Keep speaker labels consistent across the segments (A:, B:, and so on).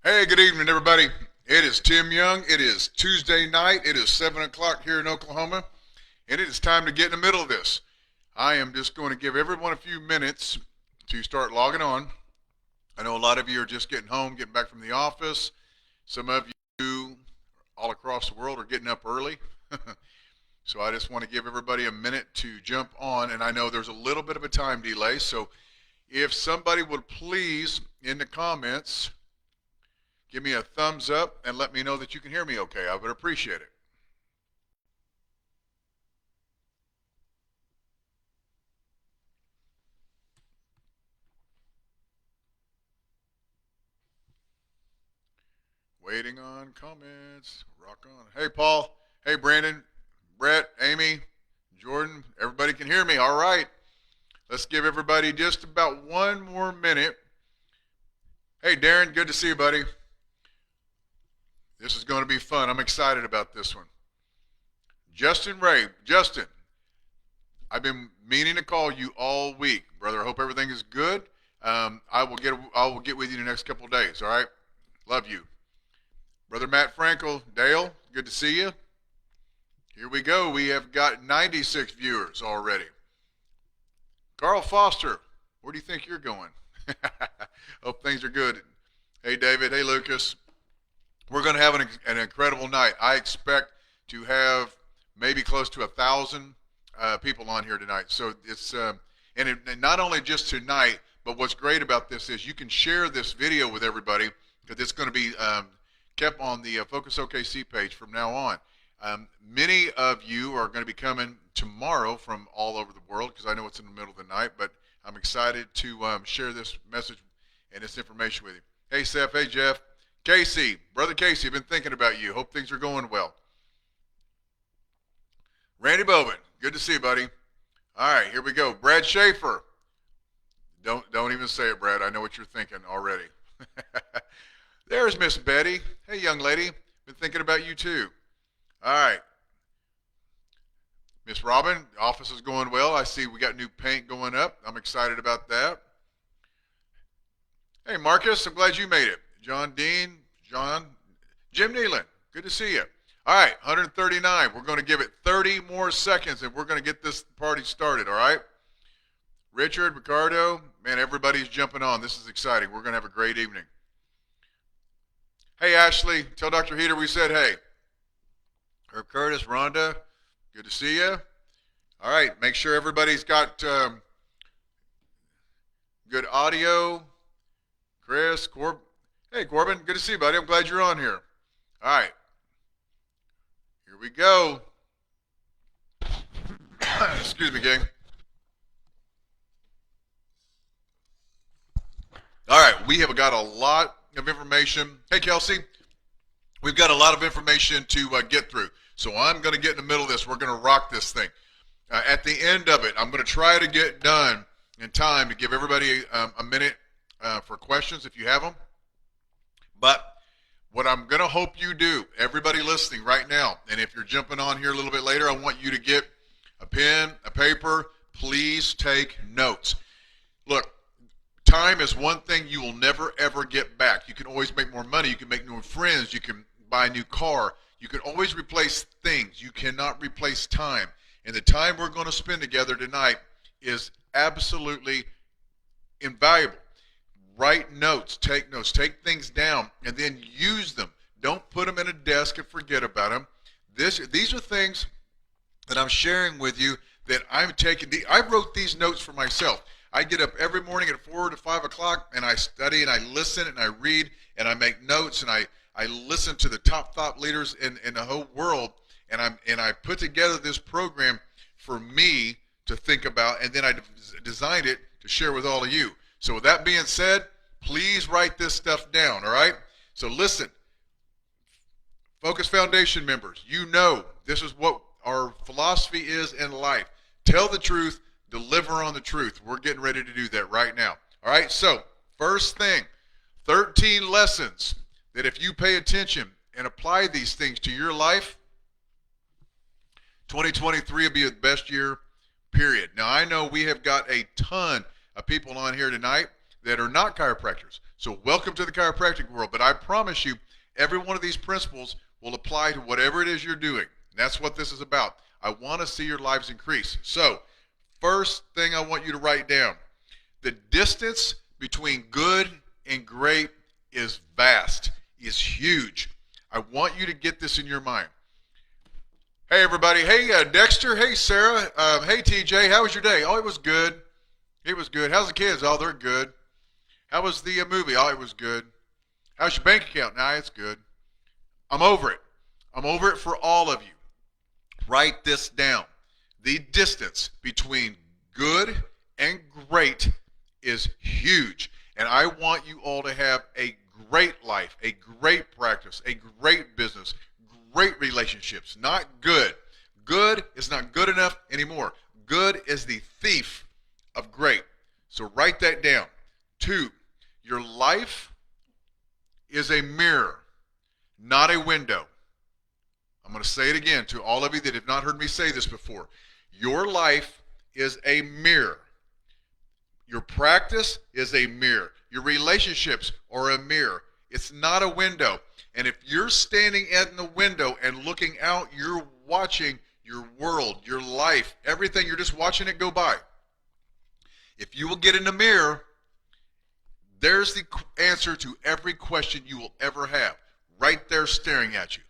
A: Hey, good evening, everybody. It is Tim Young. It is Tuesday night. It is 7 o'clock here in Oklahoma, and it is time to get in the middle of this. I am just going to give everyone a few minutes to start logging on. I know a lot of you are just getting home, getting back from the office. Some of you all across the world are getting up early. So I just want to give everybody a minute to jump on, and I know there's a little bit of a time delay. So if somebody would please, in the comments, give me a thumbs up and let me know that you can hear me okay. I would appreciate it. Waiting on comments. Rock on. Hey, Paul. Hey, Brandon. Brett. Amy. Jordan. Everybody can hear me. All right. Let's give everybody just about one more minute. Hey, Darren. Good to see you, buddy. This is going to be fun. I'm excited about this one. Justin Ray. Justin, I've been meaning to call you all week, brother. I hope everything is good. I will get with you the next couple of days. All right. Love you. Brother Matt Frankel, Dale, good to see you. Here we go. We have got 96 viewers already. Carl Foster, where do you think you're going? Hope things are good. Hey, David. Hey, Lucas. We're going to have an incredible night. I expect to have maybe close to 1,000 people on here tonight. So it's and not only just tonight, but what's great about this is you can share this video with everybody because it's going to be kept on the Focus OKC page from now on. Many of you are going to be coming tomorrow from all over the world because I know it's in the middle of the night, but I'm excited to share this message and this information with you. Hey, Seth. Hey, Jeff. Casey. Brother Casey, I've been thinking about you. Hope things are going well. Randy Bowman. Good to see you, buddy. All right, here we go. Brad Schaefer. Don't even say it, Brad. I know what you're thinking already. There's Miss Betty. Hey, young lady. Been thinking about you too. All right. Miss Robin, the office is going well. I see we got new paint going up. I'm excited about that. Hey, Marcus, I'm glad you made it. John Dean, Jim Nealon, good to see you. All right, 139. We're going to give it 30 more seconds, and we're going to get this party started, all right? Richard, Ricardo, man, everybody's jumping on. This is exciting. We're going to have a great evening. Hey, Ashley, tell Dr. Heater we said hey. Herb Curtis, Rhonda, good to see you. All right, make sure everybody's got good audio. Chris, hey, Corbin, good to see you, buddy. I'm glad you're on here. All right, here we go. Excuse me, gang. All right, we have got a lot of information. Hey, Kelsey, we've got a lot of information to get through. So I'm going to get in the middle of this. We're going to rock this thing. At the end of it, I'm going to try to get done in time to give everybody a minute for questions if you have them. But what I'm going to hope you do, everybody listening right now, and if you're jumping on here a little bit later, I want you to get a pen, a paper. Please take notes. Look, time is one thing you will never, ever get back. You can always make more money. You can make new friends. You can buy a new car. You can always replace things. You cannot replace time. And the time we're going to spend together tonight is absolutely invaluable. Write notes, take things down, and then use them. Don't put them in a desk and forget about them. These are things that I'm sharing with you that I'm taking. I wrote these notes for myself. I get up every morning at 4 to 5 o'clock, and I study, and I listen, and I read, and I make notes, and I listen to the top thought leaders in the whole world, and I put together this program for me to think about, and then I designed it to share with all of you. So with that being said, please write this stuff down, all right? So listen, Focus Foundation members, you know this is what our philosophy is in life. Tell the truth, deliver on the truth. We're getting ready to do that right now. All right, so first thing, 13 lessons that if you pay attention and apply these things to your life, 2023 will be the best year, period. Now, I know we have got a ton of people on here tonight that are not chiropractors. So welcome to the chiropractic world. But I promise you, every one of these principles will apply to whatever it is you're doing. And that's what this is about. I want to see your lives increase. So first thing I want you to write down, the distance between good and great is vast, is huge. I want you to get this in your mind. Hey, everybody. Hey, Dexter. Hey, Sarah. Hey, TJ. How was your day? Oh, it was good. It was good. How's the kids? Oh, they're good. How was the movie? Oh, it was good. How's your bank account? Nah, it's good. I'm over it. I'm over it for all of you. Write this down. The distance between good and great is huge. And I want you all to have a great life, a great practice, a great business, great relationships. Not good. Good is not good enough anymore. Good is the thief of great. So write that down. 2, your life is a mirror, not a window. I'm going to say it again to all of you that have not heard me say this before. Your life is a mirror. Your practice is a mirror. Your relationships are a mirror. It's not a window. And if you're standing in the window and looking out, you're watching your world, your life, everything. You're just watching it go by. If you will get in the mirror, there's the answer to every question you will ever have, right there staring at you.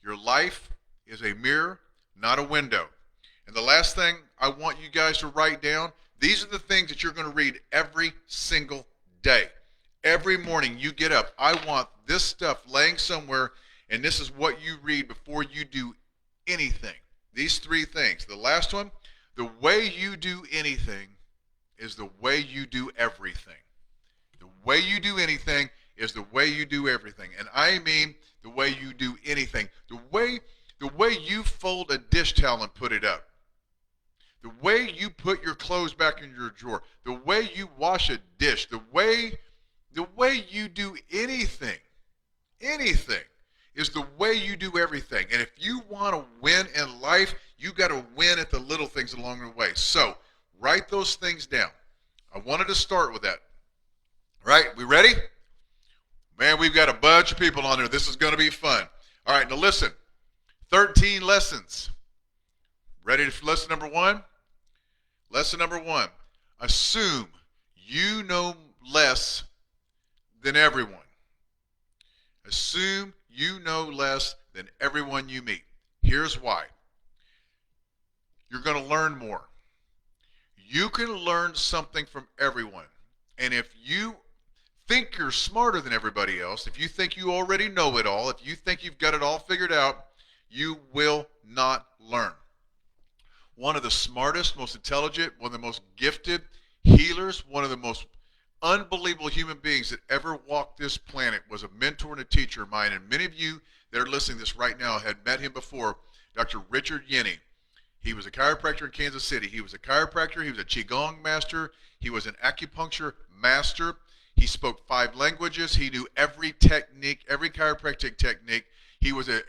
A: Your life is a mirror, not a window. And the last thing I want you guys to write down, these are the things that you're going to read every single day. Every morning you get up, I want this stuff laying somewhere, and this is what you read before you do anything. These 3 things. The last one, the way you do anything is the way you do everything. The way you do anything is the way you do everything. And I mean the way you do anything. The way you fold a dish towel and put it up. The way you put your clothes back in your drawer. The way you wash a dish. The way you do anything is the way you do everything. And if you want to win in life, you got to win at the little things along the way. So write those things down. I wanted to start with that. Right? We ready? Man, we've got a bunch of people on there. This is going to be fun. All right, now listen. 13 lessons. Ready for lesson number 1? Lesson number 1. Assume you know less than everyone. Assume you know less than everyone you meet. Here's why. You're going to learn more. You can learn something from everyone. And if you think you're smarter than everybody else, if you think you already know it all, if you think you've got it all figured out, you will not learn. One of the smartest, most intelligent, one of the most gifted healers, one of the most unbelievable human beings that ever walked this planet was a mentor and a teacher of mine. And many of you that are listening to this right now had met him before, Dr. Richard Yenny. He was a chiropractor in Kansas City. He was a chiropractor. He was a Qigong master. He was an acupuncture master. He spoke 5 languages. He knew every technique, every chiropractic technique. He was a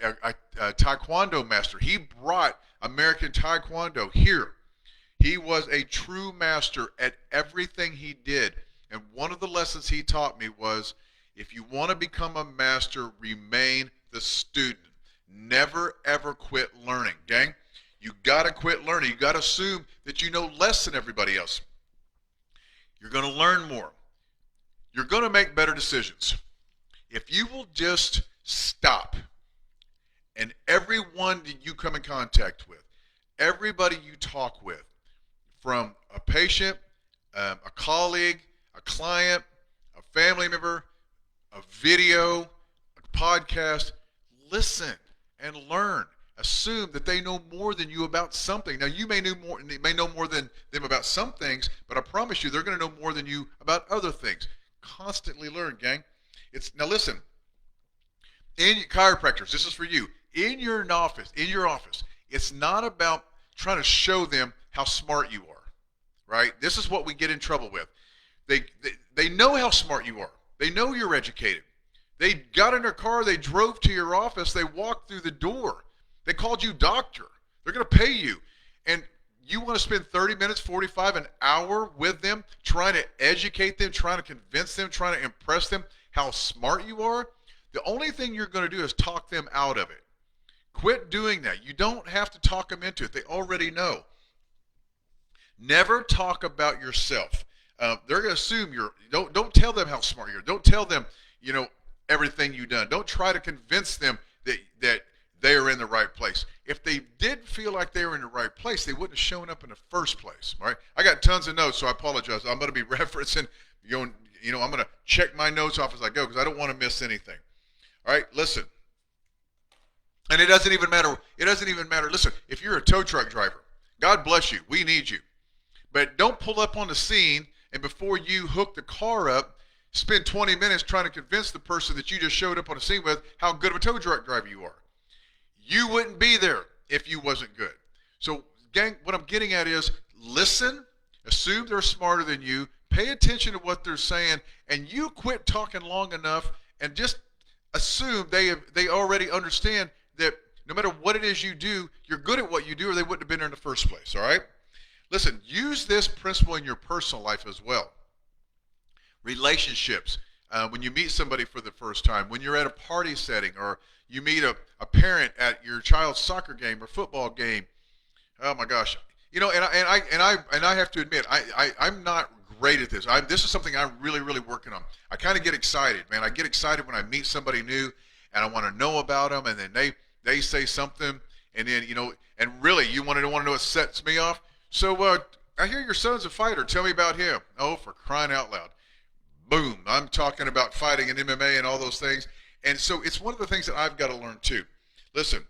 A: Taekwondo master. He brought American Taekwondo here. He was a true master at everything he did. And one of the lessons he taught me was, if you want to become a master, remain the student. Never, ever quit learning, gang. You got to quit learning. You got to assume that you know less than everybody else. You're going to learn more. You're going to make better decisions. If you will just stop, and everyone that you come in contact with, everybody you talk with, from a patient, a colleague, a client, a family member, a video, a podcast, listen and learn. Assume that they know more than you about something. Now, you may know more than them about some things, but I promise you they're going to know more than you about other things. Constantly learn, gang. Now listen, in chiropractors, this is for you. In your office, it's not about trying to show them how smart you are, right? This is what we get in trouble with. They know how smart you are. They know you're educated. They got in their car, they drove to your office, they walked through the door. They called you doctor. They're going to pay you. And You want to spend 30 minutes, 45, an hour with them, trying to educate them, trying to convince them, trying to impress them how smart you are? The only thing you're going to do is talk them out of it. Quit doing that. You don't have to talk them into it. They already know. Never talk about yourself. They're going to assume you're. Don't tell them how smart you are. Don't tell them everything you've done. Don't try to convince them that they are in the right place. If they did feel like they were in the right place, they wouldn't have shown up in the first place. All right. I got tons of notes, so I apologize. I'm going to be referencing. I'm going to check my notes off as I go because I don't want to miss anything. All right. Listen. And it doesn't even matter. It doesn't even matter. Listen, if you're a tow truck driver, God bless you. We need you. But don't pull up on the scene and before you hook the car up, spend 20 minutes trying to convince the person that you just showed up on the scene with how good of a tow truck driver you are. You wouldn't be there if you wasn't good. So, gang, what I'm getting at is listen, assume they're smarter than you, pay attention to what they're saying, and you quit talking long enough and just assume they already understand that no matter what it is you do, you're good at what you do or they wouldn't have been there in the first place, all right? Listen, use this principle in your personal life as well. Relationships, when you meet somebody for the first time, when you're at a party setting or you meet a parent at your child's soccer game or football game. Oh my gosh. And I have to admit, I'm not great at this. This is something I'm really, really working on. I kind of get excited, man. I get excited when I meet somebody new and I want to know about them and then they say something and then, and really you want to know what sets me off. So I hear your son's a fighter. Tell me about him. Oh, for crying out loud. Boom. I'm talking about fighting and MMA and all those things. And so it's one of the things that I've got to learn too. Listen,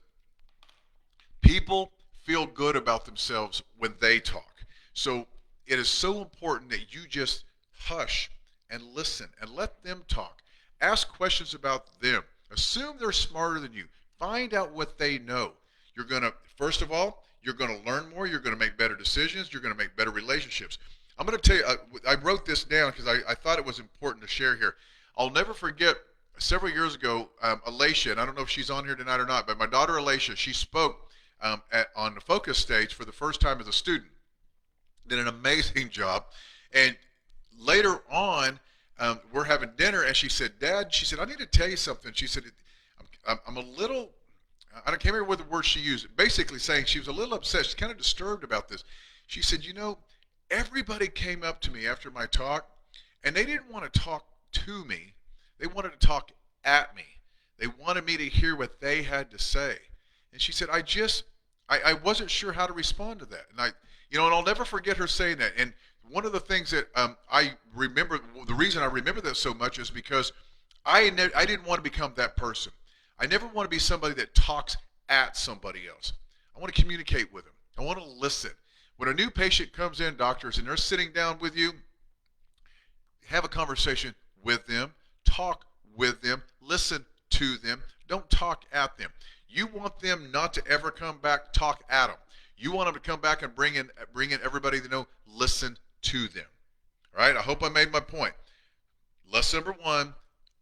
A: people feel good about themselves when they talk. So it is so important that you just hush and listen and let them talk. Ask questions about them. Assume they're smarter than you. Find out what they know. First of all, you're going to learn more. You're going to make better decisions. You're going to make better relationships. I'm going to tell you, I wrote this down because I thought it was important to share here. I'll never forget several years ago, Alicia, and I don't know if she's on here tonight or not, but my daughter Alicia, she spoke on the Focus stage for the first time as a student. Did an amazing job. And later on, we're having dinner, and she said, Dad, she said, I need to tell you something. She said, I'm a little, I can't remember what the word she used, basically saying she was a little upset. She's kind of disturbed about this. She said, everybody came up to me after my talk, and they didn't want to talk to me. They wanted to talk at me. They wanted me to hear what they had to say. And she said, I wasn't sure how to respond to that. And and I'll never forget her saying that. And one of the things that I remember, the reason I remember that so much is because I didn't want to become that person. I never want to be somebody that talks at somebody else. I want to communicate with them. I want to listen. When a new patient comes in, doctors, and they're sitting down with you, have a conversation with them, talk with them, listen to them. Don't talk at them. You want them not to ever come back, talk at them. You want them to come back and bring in everybody they know, listen to them. All right, I hope I made my point. Lesson number 1,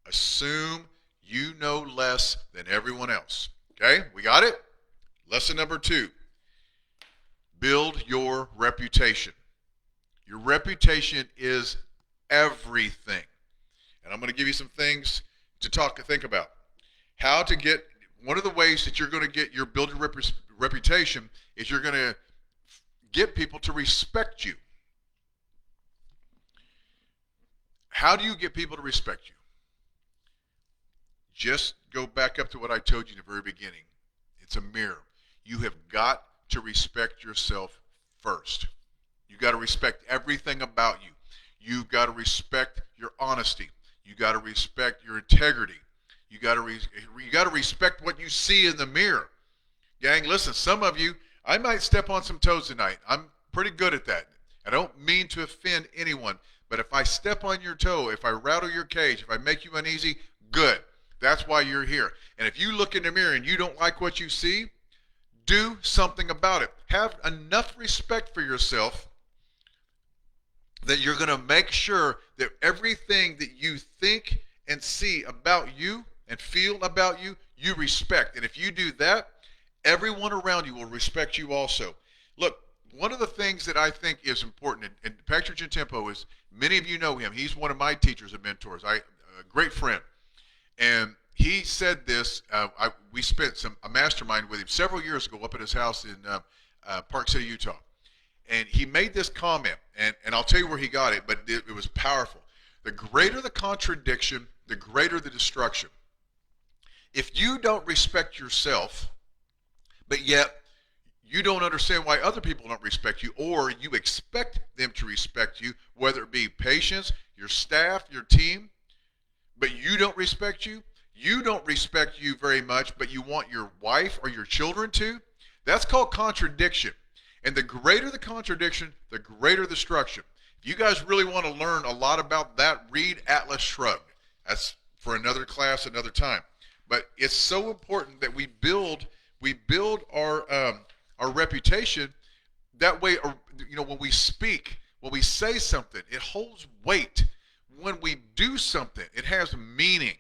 A: assume you know less than everyone else. Okay, we got it? Lesson number 2, build your reputation. Your reputation is everything. And I'm going to give you some things to think about. How to get, one of the ways that you're going to get your build your reputation is you're going to get people to respect you. How do you get people to respect you? Just go back up to what I told you in the very beginning. It's a mirror. You have got to respect yourself first. You got to respect everything about you. You've got to respect your honesty. You got to respect your integrity. You got to respect what you see in the mirror. Gang, listen, some of you, I might step on some toes tonight. I'm pretty good at that. I don't mean to offend anyone, but if I step on your toe, if I rattle your cage, if I make you uneasy, good. That's why you're here. And if you look in the mirror and you don't like what you see, do something about it. Have enough respect for yourself that you're going to make sure that everything that you think and see about you and feel about you, you respect. And if you do that, everyone around you will respect you also. Look, one of the things that I think is important, and Patrick Gentempo is, many of you know him. He's one of my teachers and mentors. A great friend. And he said this, we spent a mastermind with him several years ago up at his house in Park City, Utah. And he made this comment, and I'll tell you where he got it, but it was powerful. The greater the contradiction, the greater the destruction. If you don't respect yourself, but yet you don't understand why other people don't respect you, or you expect them to respect you, whether it be patients, your staff, your team, but you don't respect you, you don't respect you very much, but you want your wife or your children to, that's called contradiction. And the greater the contradiction, the greater the destruction. If you guys really want to learn a lot about that, read Atlas Shrugged. That's for another class, another time. But it's so important that we build our reputation. That way, when we speak, when we say something, it holds weight. When we do something, it has meaning,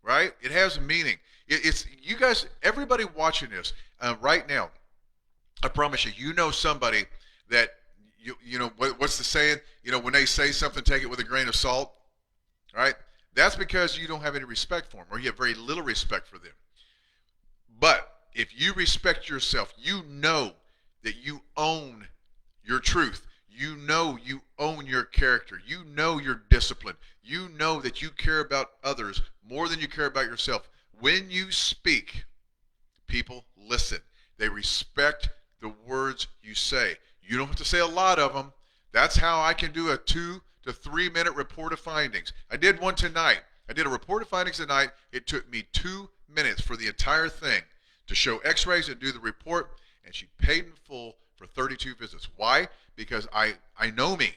A: right? It has meaning. It's you guys, everybody watching this right now. I promise you, you know somebody that you know what's the saying? When they say something, take it with a grain of salt, right? That's because you don't have any respect for them, or you have very little respect for them. But if you respect yourself, you know that you own your truth. You know you own your character. You know your discipline. You know that you care about others more than you care about yourself. When you speak, people listen. They respect the words you say. You don't have to say a lot of them. That's how I can do a 2 to 3 minute report of findings. I did one tonight. I did a report of findings tonight. It took me 2 minutes for the entire thing to show x-rays and do the report, and she paid in full for 32 visits. Why? Because I know me.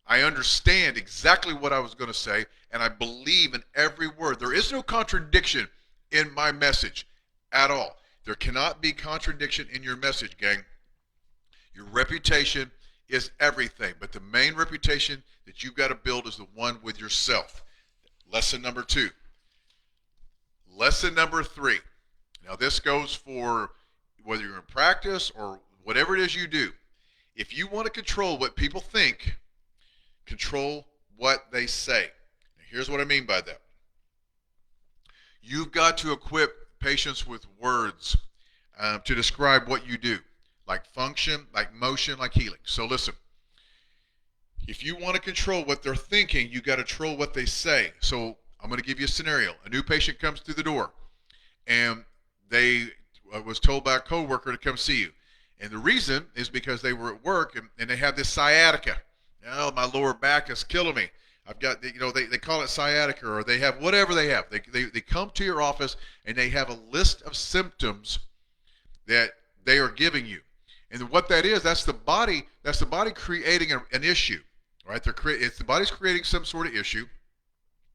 A: I understand exactly what I was going to say, and I believe in every word. There is no contradiction in my message at all. There cannot be contradiction in your message, gang. Your reputation is everything, but the main reputation that you've got to build is the one with yourself. Lesson number 2. Lesson number 3. Now this goes for whether you're in practice or whatever it is you do. If you want to control what people think, control what they say. Now, here's what I mean by that. You've got to equip patients with words to describe what you do, like function, like motion, like healing. So listen, if you want to control what they're thinking, you got to control what they say. So I'm going to give you a scenario. A new patient comes through the door, and they was told by a coworker to come see you. And the reason is because they were at work and they have this sciatica. Oh, my lower back is killing me. I've got, they call it sciatica, or they have whatever they have. They come to your office and they have a list of symptoms that they are giving you. And what that is, that's the body creating an issue, right? The body's creating some sort of issue.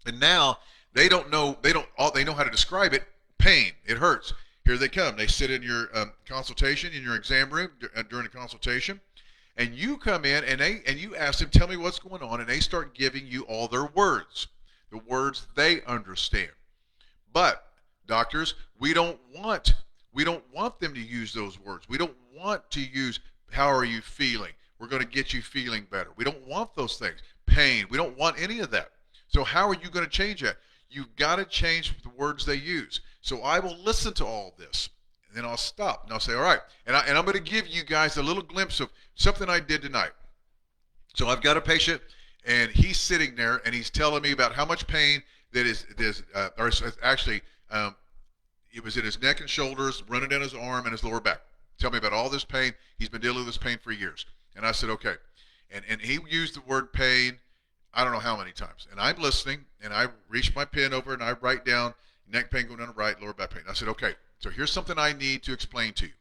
A: And now they know how to describe it. Pain. It hurts. Here they come. They sit in your consultation, in your exam room during a consultation, and you come in and you ask them, tell me what's going on, and they start giving you all their words, the words they understand. But doctors, we don't want them to use those words. We don't want to use, how are you feeling? We're going to get you feeling better. We don't want those things. Pain. We don't want any of that. So how are you going to change that? You've got to change the words they use. So I will listen to all this, and then I'll stop, and I'll say, all right. And I'm going to give you guys a little glimpse of something I did tonight. So I've got a patient, and he's sitting there, and he's telling me about how much pain that it was in his neck and shoulders, running down his arm and his lower back. Tell me about all this pain. He's been dealing with this pain for years. And I said, okay. And he used the word pain, I don't know how many times. And I'm listening, and I reach my pen over, and I write down neck pain going down the right, lower back pain. I said, okay, so here's something I need to explain to you.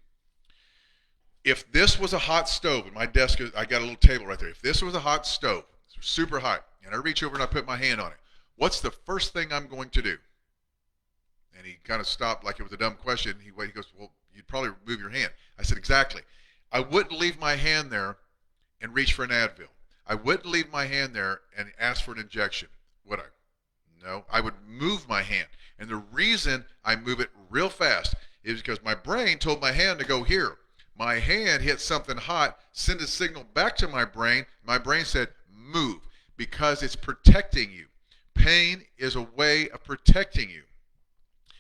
A: If this was a hot stove, and my desk, I got a little table right there. If this was a hot stove, super hot, and I reach over and I put my hand on it, what's the first thing I'm going to do? And he kind of stopped like it was a dumb question. He goes, well, you'd probably remove your hand. I said, exactly. I wouldn't leave my hand there and reach for an Advil. I wouldn't leave my hand there and ask for an injection, would I? No, I would move my hand. And the reason I move it real fast is because my brain told my hand to go here. My hand hit something hot, sent a signal back to my brain. My brain said, move, because it's protecting you. Pain is a way of protecting you.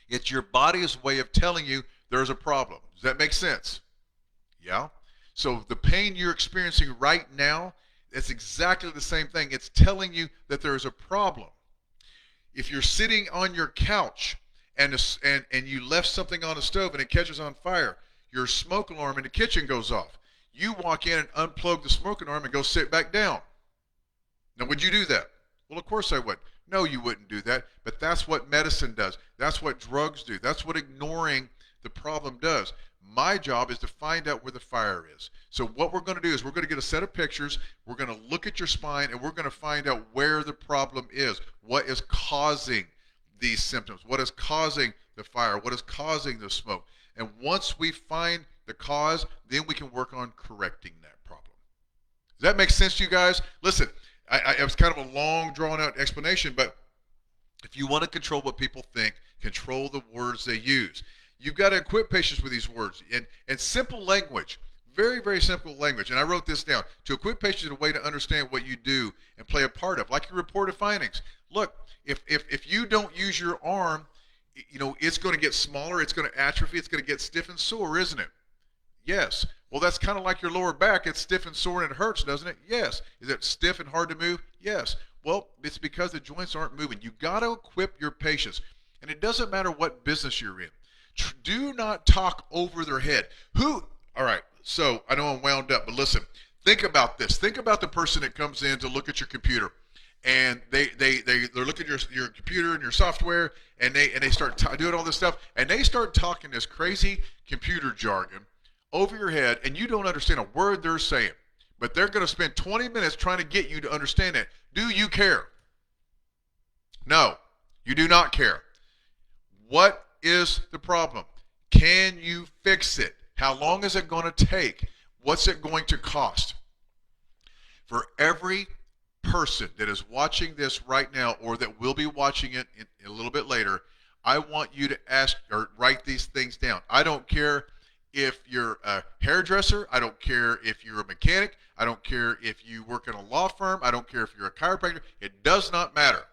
A: It's your body's way of telling you there's a problem. Does that make sense? Yeah? So the pain you're experiencing right now, it's exactly the same thing. It's telling you that there is a problem. If you're sitting on your couch and you left something on the stove and it catches on fire, your smoke alarm in the kitchen goes off. You walk in and unplug the smoke alarm and go sit back down. Now, would you do that? Well, of course I would. No, you wouldn't do that. But that's what medicine does. That's what drugs do. That's what ignoring the problem does. My job is to find out where the fire is. So what we're going to do is we're going to get a set of pictures. We're going to look at your spine, and we're going to find out where the problem is. What is causing these symptoms? What is causing the fire? What is causing the smoke? And once we find the cause, then we can work on correcting that problem. Does that make sense to you guys? Listen, it was kind of a long, drawn-out explanation, but if you want to control what people think, control the words they use. You've got to equip patients with these words and simple language, very, very simple language. And I wrote this down. To equip patients in a way to understand what you do and play a part of, like your reported findings. Look, if you don't use your arm, it's going to get smaller, it's going to atrophy, it's going to get stiff and sore, isn't it? Yes. Well, that's kind of like your lower back. It's stiff and sore and it hurts, doesn't it? Yes. Is it stiff and hard to move? Yes. Well, it's because the joints aren't moving. You got to equip your patients. And it doesn't matter what business you're in. Do not talk over their head. All right, so I know I'm wound up, but listen, think about this. Think about the person that comes in to look at your computer, and they're looking at your computer and your software, and they start doing all this stuff, and they start talking this crazy computer jargon over your head, and you don't understand a word they're saying, but they're going to spend 20 minutes trying to get you to understand it. Do you care? No, you do not care. What is the problem? Can you fix it? How long is it going to take? What's it going to cost? For every person that is watching this right now or that will be watching it a little bit later, I want you to ask or write these things down. I don't care if you're a hairdresser. I don't care if you're a mechanic. I don't care if you work in a law firm. I don't care if you're a chiropractor. It does not matter.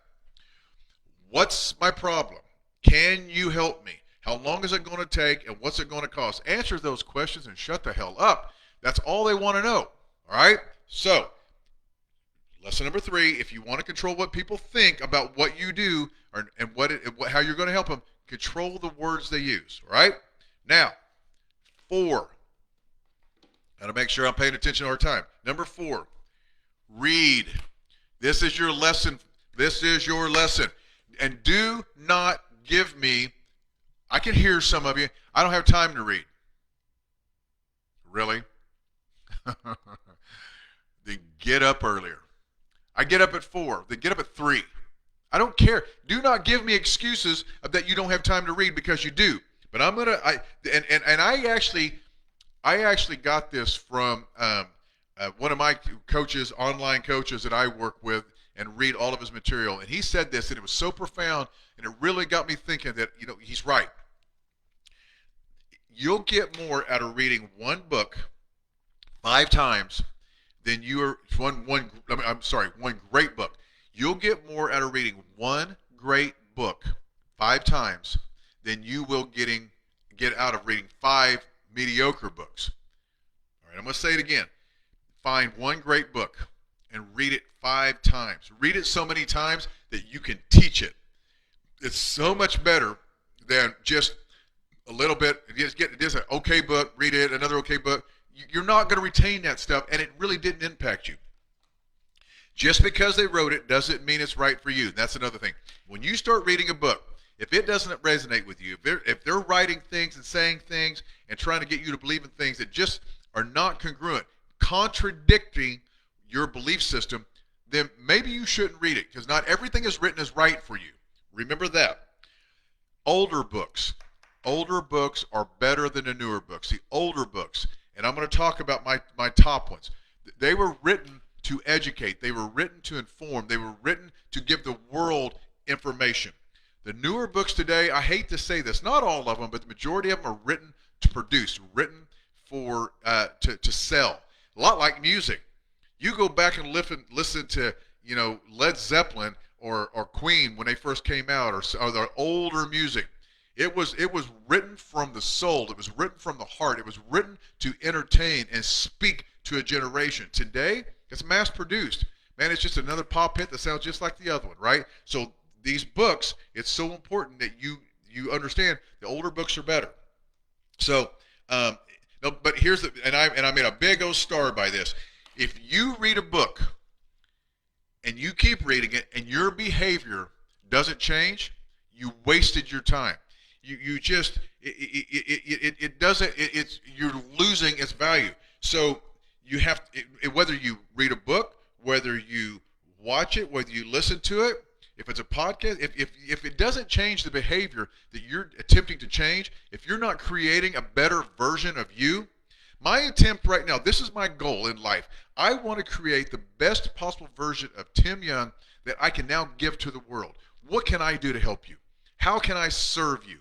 A: What's my problem? Can you help me? How long is it going to take, and what's it going to cost? Answer those questions and shut the hell up. That's all they want to know. All right? So, lesson number 3, if you want to control what people think about what you do and how you're going to help them, control the words they use. All right? Now, 4. Got to make sure I'm paying attention our time. Number 4, read. This is your lesson. This is your lesson. And do not give me, I can hear some of you, I don't have time to read. Really? Then get up earlier. I get up at 4. Then get up at 3. I don't care. Do not give me excuses that you don't have time to read, because you do. But I'm gonna. I actually got this from one of my coaches, online coaches that I work with and read all of his material, and he said this, and it was so profound, and it really got me thinking that he's right. You'll get more out of reading one book 5 times than one great book. You'll get more out of reading one great book 5 times than you will get out of reading 5 mediocre books. All right, I'm going to say it again. Find one great book and read it 5 times. Read it so many times that you can teach it. It's so much better than just a little bit. Just an okay book, read it, another okay book. You're not going to retain that stuff, and it really didn't impact you. Just because they wrote it doesn't mean it's right for you. That's another thing. When you start reading a book, if it doesn't resonate with you, if they're writing things and saying things and trying to get you to believe in things that just are not congruent, contradicting your belief system, then maybe you shouldn't read it, because not everything is written as right for you. Remember that. Older books are better than the newer books. The older books, and I'm going to talk about my top ones. They were written to educate. They were written to inform. They were written to give the world information. The newer books today, I hate to say this, not all of them, but the majority of them are written to produce, written for to sell. A lot like music. You go back and listen to Led Zeppelin or Queen when they first came out, or the older music. It was written from the soul. It was written from the heart. It was written to entertain and speak to a generation. Today, it's mass produced. Man, it's just another pop hit that sounds just like the other one, right? So these books, it's so important that you understand the older books are better. So, no, but here's the, and I made a big old star by this. If you read a book and you keep reading it and your behavior doesn't change, you wasted your time. You just it doesn't it's you're losing its value. So you have whether you read a book, whether you watch it, whether you listen to it, if it's a podcast, if it doesn't change the behavior that you're attempting to change, if you're not creating a better version of you, my attempt right now, this is my goal in life. I want to create the best possible version of Tim Young that I can now give to the world. What can I do to help you? How can I serve you?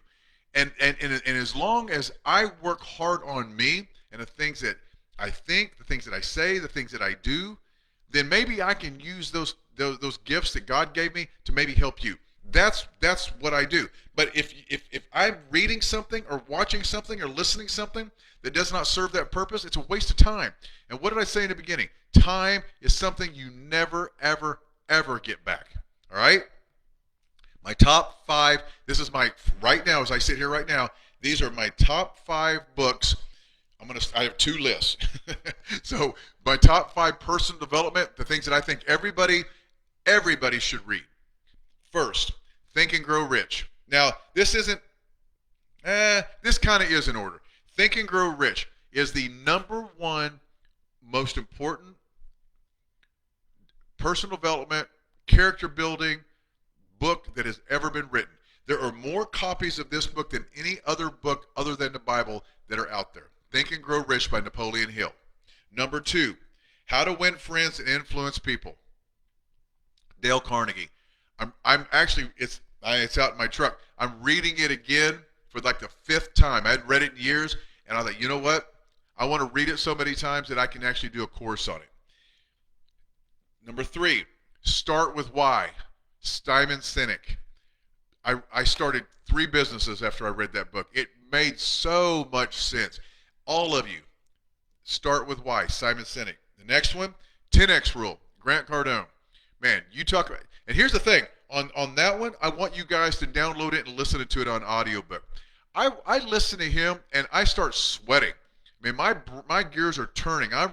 A: And as long as I work hard on me and the things that I think, the things that I say, the things that I do, then maybe I can use those gifts that God gave me to maybe help you. That's what I do. But if I'm reading something or watching something or listening something that does not serve that purpose, it's a waste of time. And what did I say in the beginning? Time is something you never, ever, ever get back. All right? My top 5, this is right now, as I sit here right now, these are my top 5 books. I have 2 lists. So my top 5 personal development, the things that I think everybody should read. First, Think and Grow Rich. Now, this isn't, this kind of is in order. Think and Grow Rich is the number 1 most important personal development, character building book that has ever been written. There are more copies of this book than any other book other than the Bible that are out there. Think and Grow Rich by Napoleon Hill. Number 2, How to Win Friends and Influence People. Dale Carnegie. I'm actually, it's out in my truck. I'm reading it again for like the 5th time. I hadn't read it in years, and I thought, you know what? I want to read it so many times that I can actually do a course on it. Number 3, Start with Why. Simon Sinek. I started 3 businesses after I read that book. It made so much sense. All of you, Start with Why. Simon Sinek. The next one, 10X Rule. Grant Cardone. Man, you talk about, and here's the thing. On that one, I want you guys to download it and listen to it on audiobook. I listen to him and I start sweating. I mean, my gears are turning. I am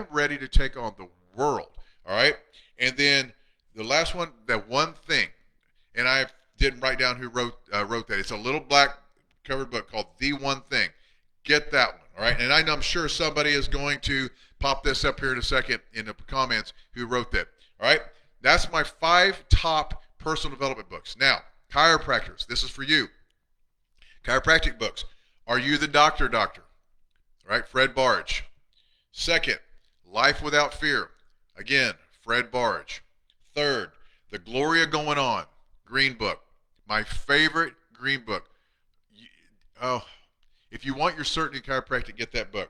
A: ready to take on the world. All right. And then the last one, that one thing, and I didn't write down who wrote that. It's a little black covered book called The One Thing. Get that one. All right. And I'm sure somebody is going to pop this up here in a second in the comments who wrote that. All right. That's my 5 top personal development books. Now, chiropractors, this is for you. Chiropractic books. Are You the Doctor? All right, Fred Barge. Second, Life Without Fear. Again, Fred Barge. Third, The Gloria Going On. Green Book. My favorite Green Book. If you want your certainty chiropractic, get that book.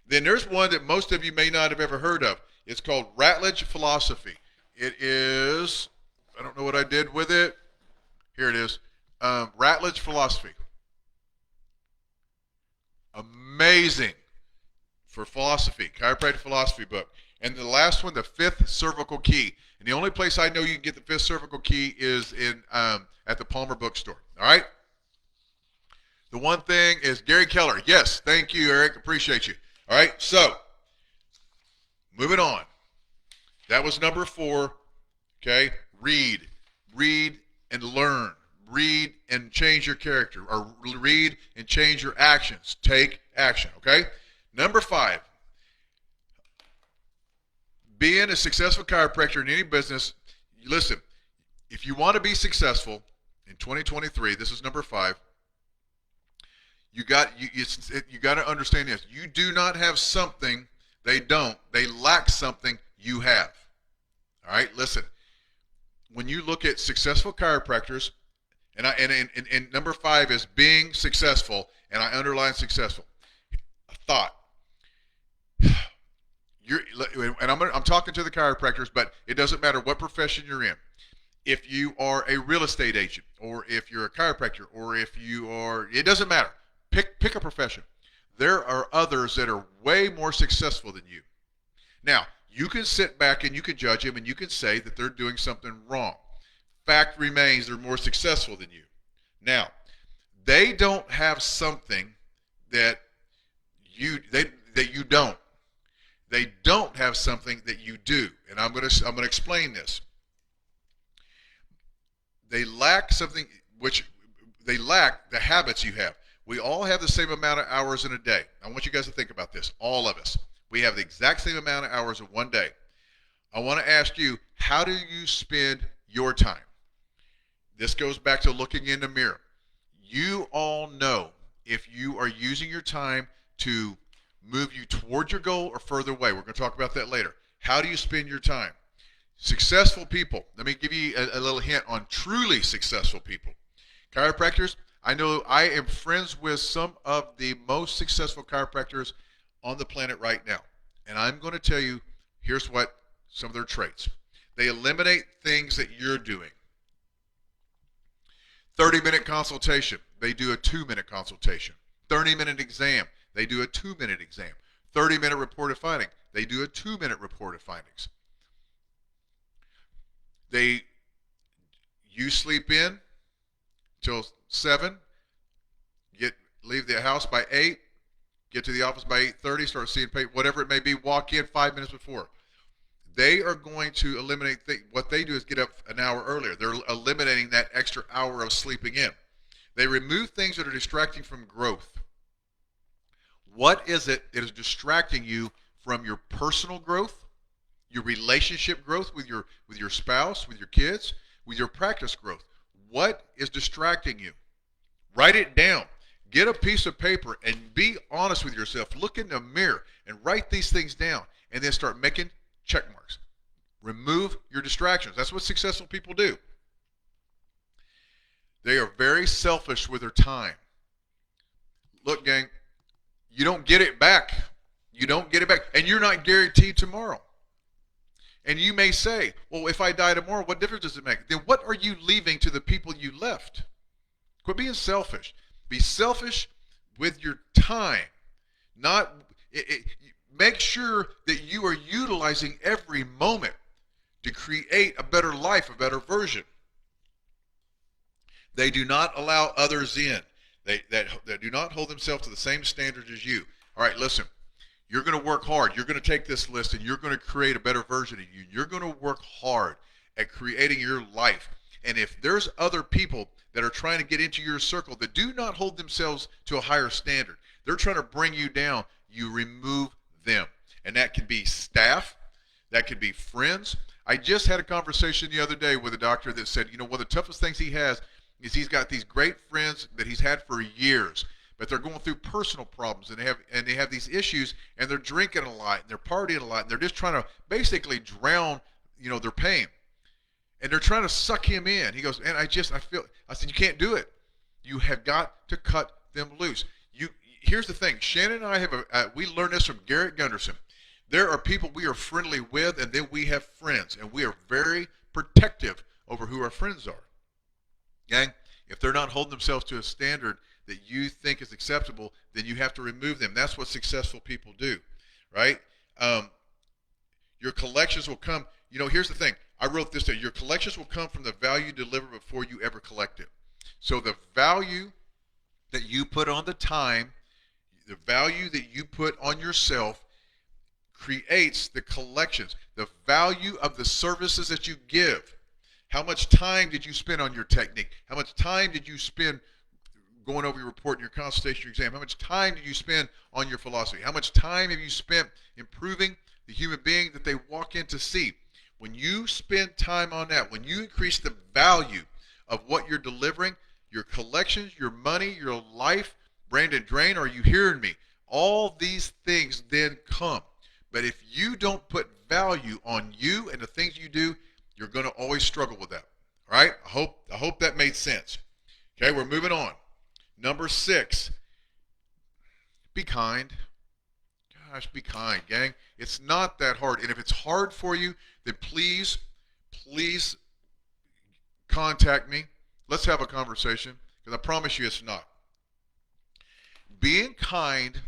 A: Then there's one that most of you may not have ever heard of. It's called Rattledge Philosophy. It is, I don't know what I did with it. Here it is. Rattledge Philosophy. Amazing for philosophy, chiropractic philosophy book. And the last one, The 5th Cervical Key. And the only place I know you can get the 5th Cervical Key is in at the Palmer Bookstore. All right? The one thing is Gary Keller. Yes, thank you, Eric. Appreciate you. All right, so moving on. That was number 4. Okay, read and learn. Read and change your character, or read and change your actions. Take action. Okay. Number 5. Being a successful chiropractor in any business. Listen, if you want to be successful in 2023, this is number 5. You got to understand this. You do not have something they don't. They lack something you have. All right, listen. When you look at successful chiropractors, and number 5 is being successful, and I underline successful. thought. And I'm talking to the chiropractors, but it doesn't matter what profession you're in. If you are a real estate agent, or if you're a chiropractor, or if you are, it doesn't matter. Pick a profession. There are others that are way more successful than you. Now, you can sit back and you can judge them and you can say that they're doing something wrong. Fact remains, they're more successful than you. Now, they don't have something that you don't. They don't have something that you do, and I'm going to explain this. They lack something which they lack the habits you have. We all have the same amount of hours in a day. I want you guys to think about this. All of us. We have the exact same amount of hours in one day. I want to ask you, how do you spend your time? This goes back to looking in the mirror. You all know if you are using your time to move you toward your goal or further away. We're going to talk about that later. How do you spend your time? Successful people. Let me give you a little hint on truly successful people. Chiropractors, I know I am friends with some of the most successful chiropractors on the planet right now. And I'm going to tell you, here's what some of their traits. They eliminate things that you're doing. 30-minute consultation. They do a 2-minute consultation. 30-minute exam. They do a 2-minute exam. 30-minute report of findings. They do a 2-minute report of findings. You sleep in till 7, leave the house by 8, get to the office by 8:30, start seeing patients, whatever it may be, walk in 5 minutes before. They are going to eliminate what they do is get up an hour earlier. They're eliminating that extra hour of sleeping in. They remove things that are distracting from growth. What is it that is distracting you from your personal growth, your relationship growth with your spouse, with your kids, with your practice growth? What is distracting you? Write it down. Get a piece of paper and be honest with yourself. Look in the mirror and write these things down, and then start making check marks. Remove your distractions. That's what successful people do. They are very selfish with their time. Look, gang, you don't get it back. You don't get it back. And you're not guaranteed tomorrow. And you may say, well, if I die tomorrow, what difference does it make? Then what are you leaving to the people you left? Quit being selfish. Be selfish with your time. Make sure that you are utilizing every moment to create a better life, a better version. They do not allow others in. They do not hold themselves to the same standards as you. All right, listen. You're going to work hard. You're going to take this list and you're going to create a better version of you. You're going to work hard at creating your life. And if there's other people that are trying to get into your circle that do not hold themselves to a higher standard, they're trying to bring you down, you remove them. And that can be staff. That could be friends. I just had a conversation the other day with a doctor that said, one of the toughest things he has is he's got these great friends that he's had for years, but they're going through personal problems and they have these issues, and they're drinking a lot and they're partying a lot and they're just trying to basically drown, their pain. And they're trying to suck him in. He goes, man, I said, you can't do it. You have got to cut them loose. Here's the thing. Shannon and I we learned this from Garrett Gunderson. There are people we are friendly with, and then we have friends, and we are very protective over who our friends are. Gang, if they're not holding themselves to a standard that you think is acceptable, then you have to remove them. That's what successful people do, right? Your collections will come. Here's the thing. I wrote this down. Your collections will come from the value delivered before you ever collect it. So the value that you put on the time, the value that you put on yourself creates the collections. The value of the services that you give. How much time did you spend on your technique? How much time did you spend going over your report, your consultation, your exam? How much time did you spend on your philosophy? How much time have you spent improving the human being that they walk in to see? When you spend time on that, when you increase the value of what you're delivering, your collections, your money, your life, Brandon Drain, are you hearing me? All these things then come. But if you don't put value on you and the things you do, you're going to always struggle with that. All right? I hope that made sense. Okay, we're moving on. Number 6, be kind. Gosh, be kind, gang. It's not that hard. And if it's hard for you, then please contact me. Let's have a conversation because I promise you it's not. Being kind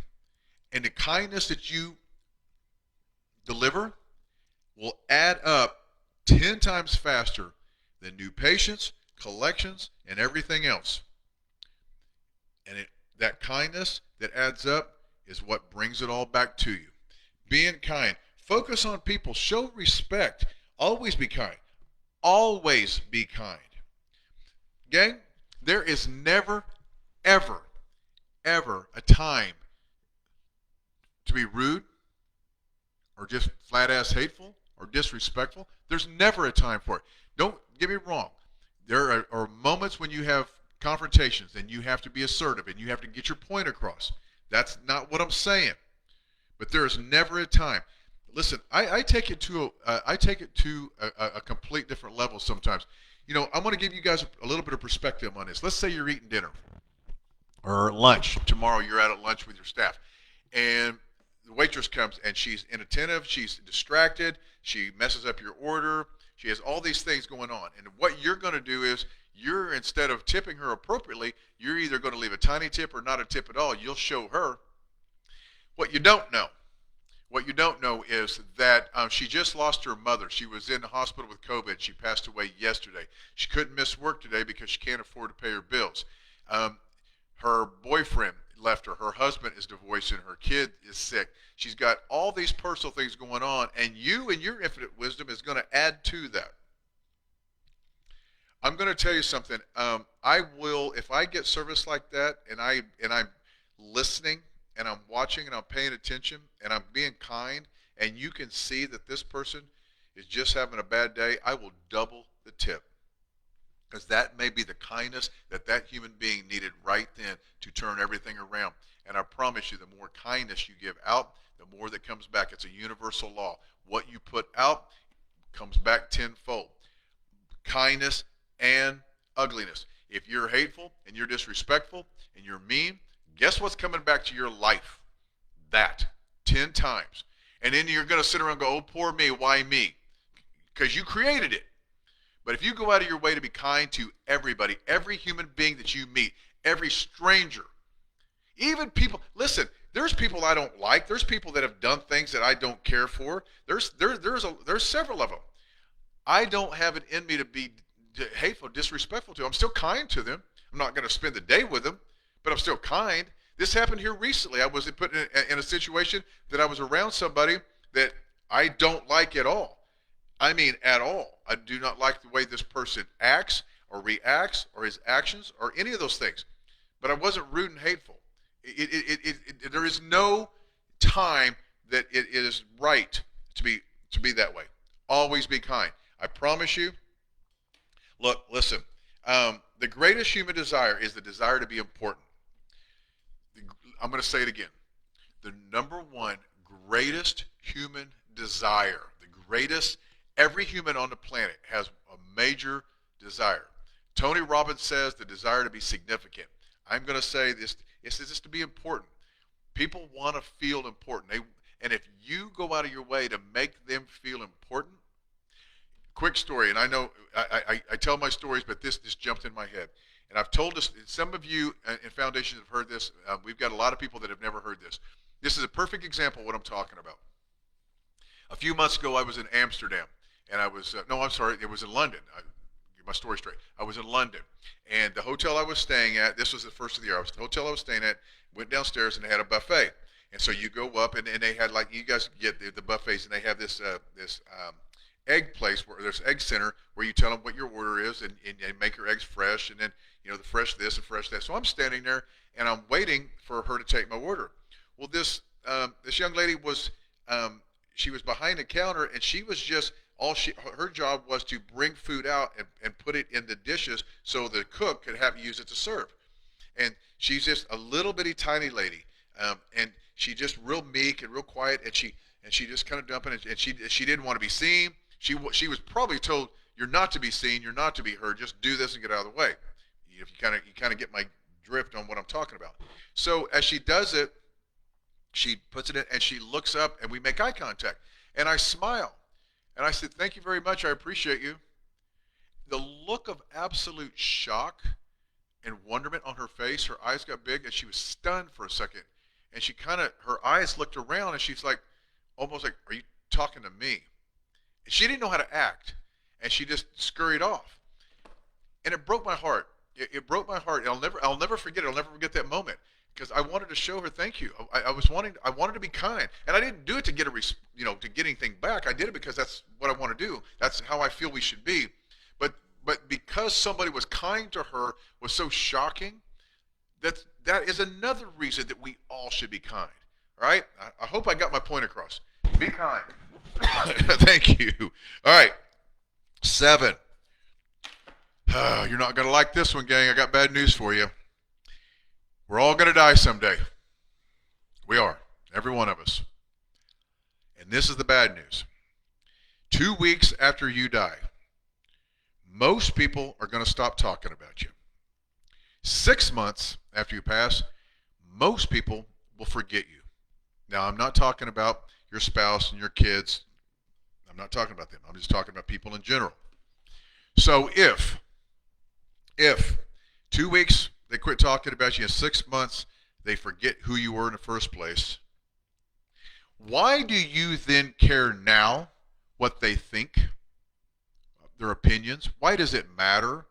A: and the kindness that you deliver will add up 10 times faster than new patients, collections, and everything else. And that kindness that adds up is what brings it all back to you. Being kind. Focus on people. Show respect. Always be kind. Always be kind. Gang, there is never, ever, ever a time to be rude or just flat ass hateful or disrespectful. There's never a time for it. Don't get me wrong. There are moments when you have confrontations and you have to be assertive and you have to get your point across. That's not what I'm saying. But there is never a time. Listen, I take it to a complete different level sometimes. You know, I want to give you guys a little bit of perspective on this. Let's say you're eating dinner or lunch. Tomorrow you're out at lunch with your staff. And the waitress comes and she's inattentive, she's distracted, she messes up your order, she has all these things going on. And what you're going to do is instead of tipping her appropriately, you're either going to leave a tiny tip or not a tip at all. You'll show her. What you don't know is that she just lost her mother. She was in the hospital with COVID. She passed away yesterday. She couldn't miss work today because she can't afford to pay her bills. Her boyfriend left her. Her husband is divorced and her kid is sick. She's got all these personal things going on, and you and your infinite wisdom is going to add to that. I'm going to tell you something. I will, if I get service like that and I'm listening and I'm watching and I'm paying attention and I'm being kind and you can see that this person is just having a bad day, I will double the tip. Because that may be the kindness that human being needed right then to turn everything around. And I promise you, the more kindness you give out, the more that comes back. It's a universal law. What you put out comes back tenfold. Kindness and ugliness. If you're hateful and you're disrespectful and you're mean, guess what's coming back to your life? That 10 times. And then you're going to sit around and go, oh, poor me, why me? Because you created it. But if you go out of your way to be kind to everybody, every human being that you meet, every stranger, even people, listen, there's people I don't like. There's people that have done things that I don't care for. There's several of them. I don't have it in me to be hateful, disrespectful to them. I'm still kind to them. I'm not going to spend the day with them, but I'm still kind. This happened here recently. I was put in a situation that I was around somebody that I don't like at all. I mean, at all. I do not like the way this person acts or reacts or his actions or any of those things. But I wasn't rude and hateful. There is no time that it is right to be that way. Always be kind. I promise you. Look, listen. The greatest human desire is the desire to be important. I'm going to say it again. The number one greatest human desire, the greatest. Every human on the planet has a major desire. Tony Robbins says the desire to be significant. I'm going to say this. It's just to be important. People want to feel important. And if you go out of your way to make them feel important, quick story, and I know I tell my stories, but this just jumped in my head. And I've told this, some of you in Foundations have heard this. We've got a lot of people that have never heard this. This is a perfect example of what I'm talking about. A few months ago, I was in Amsterdam. And I was, no, I'm sorry, it was in London. Get my story straight. I was in London. And the hotel I was staying at, this was the first of the year, the hotel I was staying at, went downstairs and they had a buffet. And so you go up and they had, like, you guys get the buffets, and they have this egg place, where there's egg center, where you tell them what your order is and make your eggs fresh, and then, you know, the fresh this and fresh that. So I'm standing there and I'm waiting for her to take my order. Well, this young lady was, she was behind the counter, and she was just, her job was to bring food out and put it in the dishes so the cook could use it to serve. And she's just a little bitty tiny lady, and she just real meek and real quiet, and she just kind of dumping it, and she didn't want to be seen. She was probably told, you're not to be seen, you're not to be heard, just do this and get out of the way. If you kind of get my drift on what I'm talking about. So as she does it, She puts it in and she looks up and we make eye contact. And I smile. And I said, "Thank you very much. I appreciate you." The look of absolute shock and wonderment on her face, her eyes got big and she was stunned for a second. And she kind of, her eyes looked around and she's like, almost like, "Are you talking to me?" And she didn't know how to act. And she just scurried off. And it broke my heart. It broke my heart. And I'll never forget it. I'll never forget that moment because I wanted to show her thank you. I wanted to be kind, and I didn't do it to get to get anything back. I did it because that's what I want to do. That's how I feel we should be. But because somebody was kind to her was so shocking. That is another reason that we all should be kind. All right. I hope I got my point across. Be kind. Thank you. All right. 7. You're not going to like this one, gang. I got bad news for you. We're all going to die someday. We are. Every one of us. And this is the bad news. 2 weeks after you die, most people are going to stop talking about you. 6 months after you pass, most people will forget you. Now, I'm not talking about your spouse and your kids. I'm not talking about them. I'm just talking about people in general. So if 2 weeks they quit talking about you, in 6 months they forget who you were in the first place, why do you then care now what they think, their opinions? Why does it matter?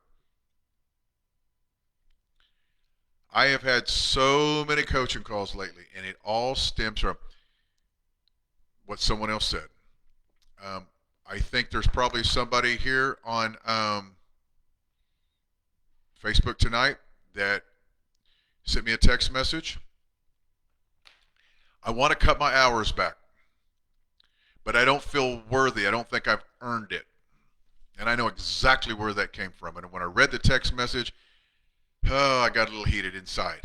A: I have had so many coaching calls lately, and it all stems from what someone else said. I think there's probably somebody here on Facebook tonight that sent me a text message. I want to cut my hours back, but I don't feel worthy. I don't think I've earned it. And I know exactly where that came from. And when I read the text message, I got a little heated inside,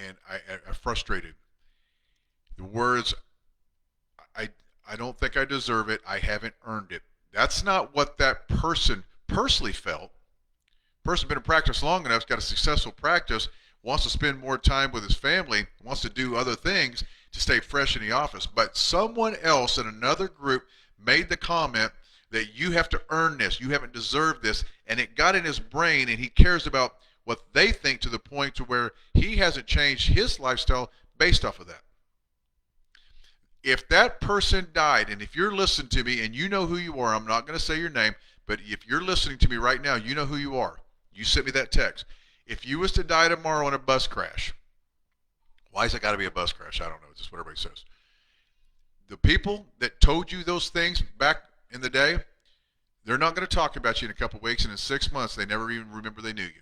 A: and I frustrated. The words, I don't think I deserve it. I haven't earned it. That's not what that person personally felt. Person been in practice long enough, has got a successful practice, wants to spend more time with his family, wants to do other things to stay fresh in the office. But someone else in another group made the comment that you have to earn this, you haven't deserved this, and it got in his brain, and he cares about what they think to the point to where he hasn't changed his lifestyle based off of that. If that person died, and if you're listening to me and you know who you are, I'm not going to say your name, but if you're listening to me right now, you know who you are. You sent me that text. If you was to die tomorrow in a bus crash, why has it got to be a bus crash? I don't know. It's just what everybody says. The people that told you those things back in the day, they're not going to talk about you in a couple of weeks, and in 6 months, they never even remember they knew you.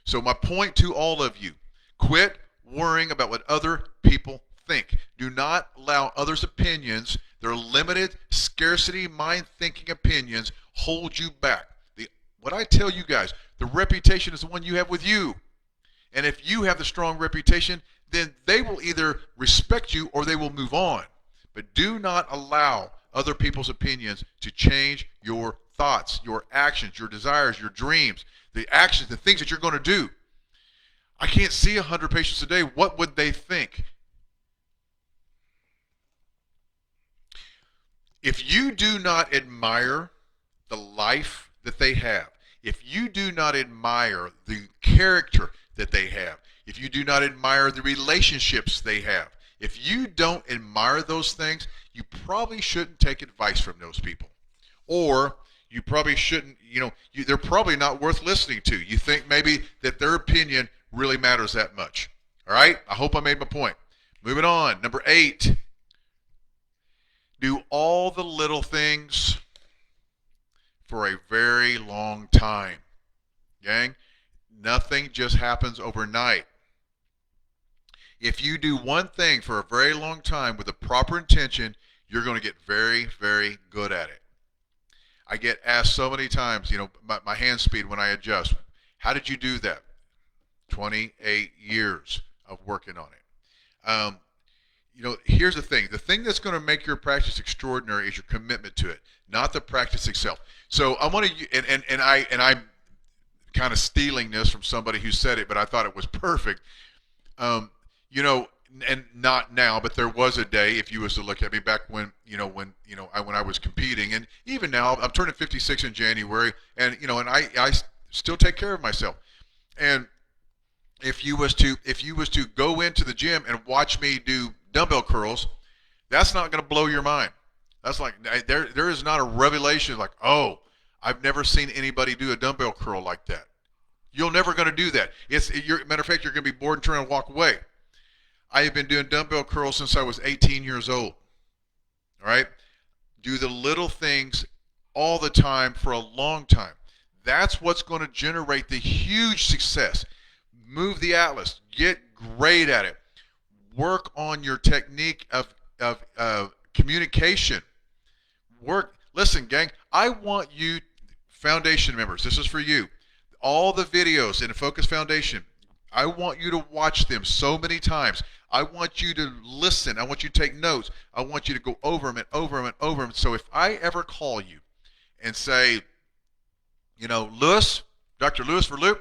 A: So my point to all of you, quit worrying about what other people think. Do not allow others' opinions, their limited scarcity mind thinking opinions, hold you back. What I tell you guys, the reputation is the one you have with you. And if you have the strong reputation, then they will either respect you or they will move on. But do not allow other people's opinions to change your thoughts, your actions, your desires, your dreams, the actions, the things that you're going to do. I can't see 100 patients a day. What would they think? If you do not admire the life that they have, if you do not admire the character that they have, if you do not admire the relationships they have, if you don't admire those things, you probably shouldn't take advice from those people. Or you probably shouldn't, they're probably not worth listening to. You think maybe that their opinion really matters that much. All right? I hope I made my point. Moving on. Number 8. Do all the little things for a very long time. Gang, nothing just happens overnight. If you do one thing for a very long time with the proper intention, you're going to get very, very good at it. I get asked so many times, my hand speed when I adjust. How did you do that? 28 years of working on it. Here's the thing. The thing that's going to make your practice extraordinary is your commitment to it, not the practice itself. So I want to, and I'm kind of stealing this from somebody who said it, but I thought it was perfect. and not now, but there was a day, if you was to look at me back when, when I was competing, and even now, I'm turning 56 in January, and, and I still take care of myself. And if you was to go into the gym and watch me do dumbbell curls, that's not going to blow your mind. That's like, there is not a revelation like, oh, I've never seen anybody do a dumbbell curl like that. You're never going to do that. Matter of fact, you're going to be bored and turn and walk away. I have been doing dumbbell curls since I was 18 years old. All right? Do the little things all the time for a long time. That's what's going to generate the huge success. Move the atlas. Get great at it. Work on your technique of communication. Listen, gang, I want you, foundation members, this is for you. All the videos in the Focus Foundation, I want you to watch them so many times. I want you to listen. I want you to take notes. I want you to go over them and over them and over them. So if I ever call you and say, Lewis, Dr. Lewis Verloop,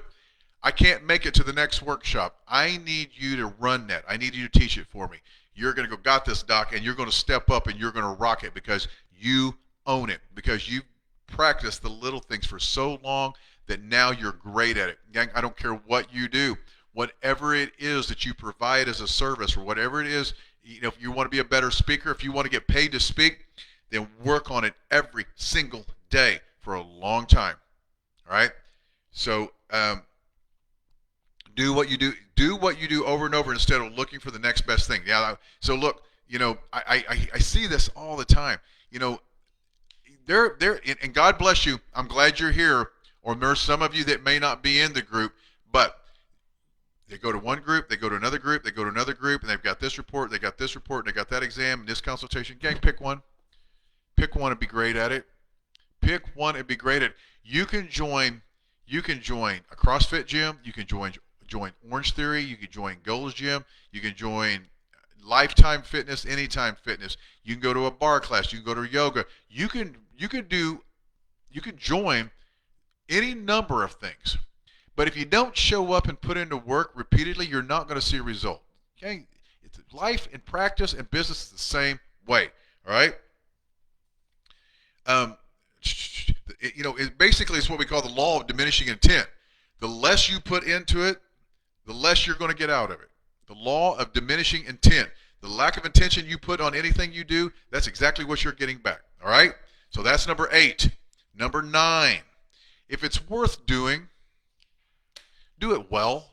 A: I can't make it to the next workshop. I need you to run that. I need you to teach it for me. You're going to go, got this, doc, and you're going to step up and you're going to rock it because you own it, because you've practiced the little things for so long that now you're great at it. Gang, I don't care what you do. Whatever it is that you provide as a service, or whatever it is, if you want to be a better speaker, if you want to get paid to speak, then work on it every single day for a long time. All right? So do what you do. Do what you do over and over instead of looking for the next best thing. Yeah. So look, I see this all the time. And God bless you. I'm glad you're here. Or there's some of you that may not be in the group, but they go to one group, they go to another group, they go to another group, and they've got this report, they got this report, and they got that exam, and this consultation. Gang, pick one. Pick one and be great at it. Pick one and be great at it. You can join a CrossFit gym. You can join Orange Theory. You can join Gold's Gym. You can join Lifetime Fitness, Anytime Fitness. You can go to a bar class. You can go to yoga. You can join any number of things. But if you don't show up and put into work repeatedly, you're not going to see a result. Okay? It's life and practice and business is the same way. All right? Basically it's what we call the law of diminishing intent. The less you put into it, the less you're going to get out of it. The law of diminishing intent. The lack of intention you put on anything you do, that's exactly what you're getting back. All right? So that's number 8. Number 9. If it's worth doing, do it well.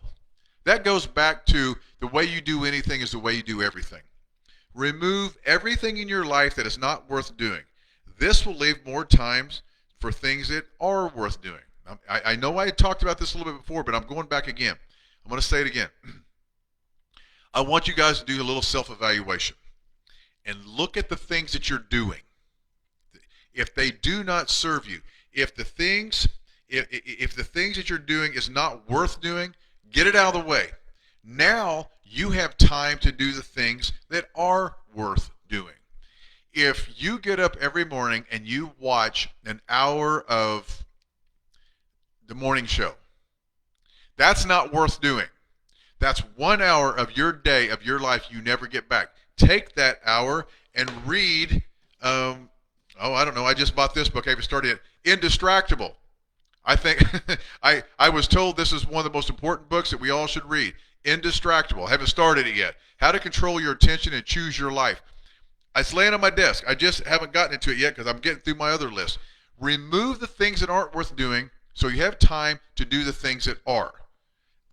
A: That goes back to the way you do anything is the way you do everything. Remove everything in your life that is not worth doing. This will leave more times for things that are worth doing. I know I had talked about this a little bit before, but I'm going back again. I'm going to say it again. I want you guys to do a little self-evaluation and look at the things that you're doing. If they do not serve you, if the things that you're doing is not worth doing, get it out of the way. Now you have time to do the things that are worth doing. If you get up every morning and you watch an hour of the morning show, that's not worth doing. That's 1 hour of your day, of your life you never get back. Take that hour and read, I don't know, I just bought this book. I haven't started it. Indistractable. I think, I was told this is one of the most important books that we all should read. Indistractable. I haven't started it yet. How to control your attention and choose your life. It's laying on my desk. I just haven't gotten into it yet because I'm getting through my other list. Remove the things that aren't worth doing so you have time to do the things that are.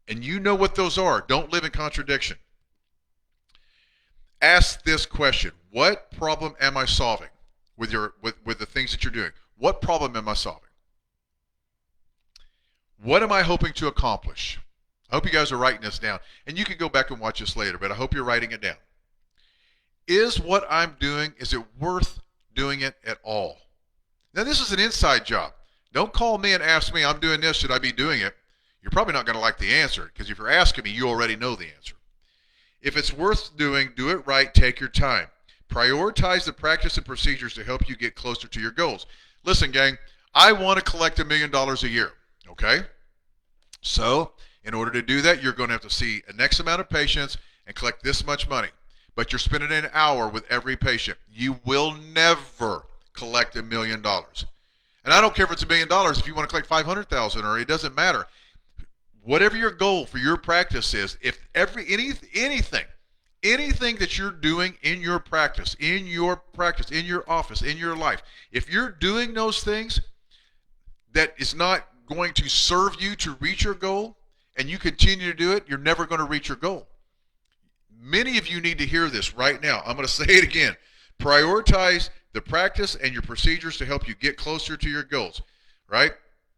A: And you know what those are. Don't live in contradiction. Ask this question. What problem am I solving with the things that you're doing? What problem am I solving? What am I hoping to accomplish? I hope you guys are writing this down. And you can go back and watch this later, but I hope you're writing it down. Is what I'm doing, is it worth doing it at all? Now, this is an inside job. Don't call me and ask me, I'm doing this, should I be doing it? You're probably not going to like the answer, because if you're asking me, you already know the answer. If it's worth doing, do it right, take your time. Prioritize the practice and procedures to help you get closer to your goals. Listen, gang, I want to collect $1 million a year, okay? So, in order to do that, you're going to have to see an X amount of patients and collect this much money, but you're spending an hour with every patient, you will never collect $1 million. And I don't care if it's $1 million, if you want to collect 500,000, or it doesn't matter. Whatever your goal for your practice is, if anything that you're doing in your practice, in your office, in your life, if you're doing those things that is not going to serve you to reach your goal, and you continue to do it, you're never going to reach your goal. Many of you need to hear this right now. I'm going to say it again. Prioritize the practice and your procedures to help you get closer to your goals, right?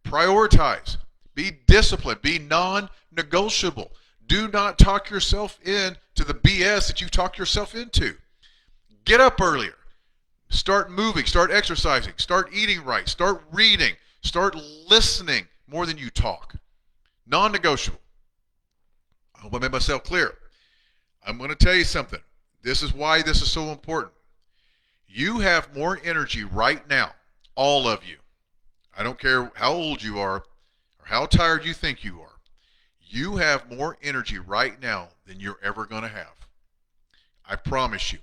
A: Prioritize. Be disciplined. Be non-negotiable. Do not talk yourself into the BS that you talk yourself into. Get up earlier. Start moving. Start exercising. Start eating right. Start reading. Start listening more than you talk. Non-negotiable. I hope I made myself clear. I'm going to tell you something. This is why this is so important. You have more energy right now, all of you. I don't care how old you are or how tired you think you are. You have more energy right now than you're ever going to have. I promise you.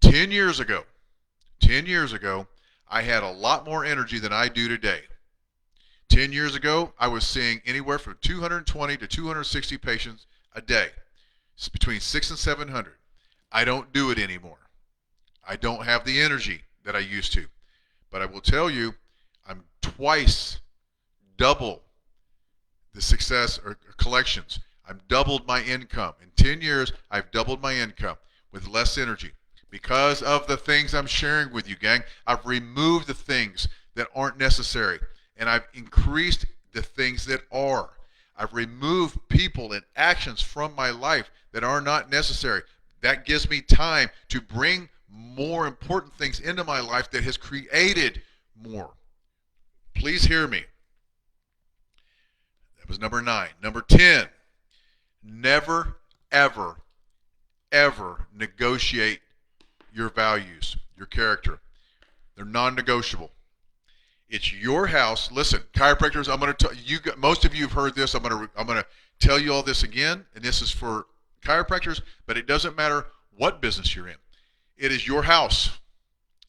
A: 10 years ago, I had a lot more energy than I do today. 10 years ago, I was seeing anywhere from 220 to 260 patients a day. It's between 600 and 700. I don't do it anymore. I don't have the energy that I used to. But I will tell you, I'm twice double the success or collections. I've doubled my income. In 10 years, I've doubled my income with less energy. Because of the things I'm sharing with you, gang, I've removed the things that aren't necessary. And I've increased the things that are. I've removed people and actions from my life that are not necessary. That gives me time to bring more important things into my life that has created more. Please hear me. That was number 9. Number 10, never, ever, ever negotiate your values, your character. They're non-negotiable. It's your house. Listen, chiropractors, I'm going to tell you. Most of you have heard this. I'm going to tell you all this again, and this is for chiropractors. But it doesn't matter what business you're in. It is your house.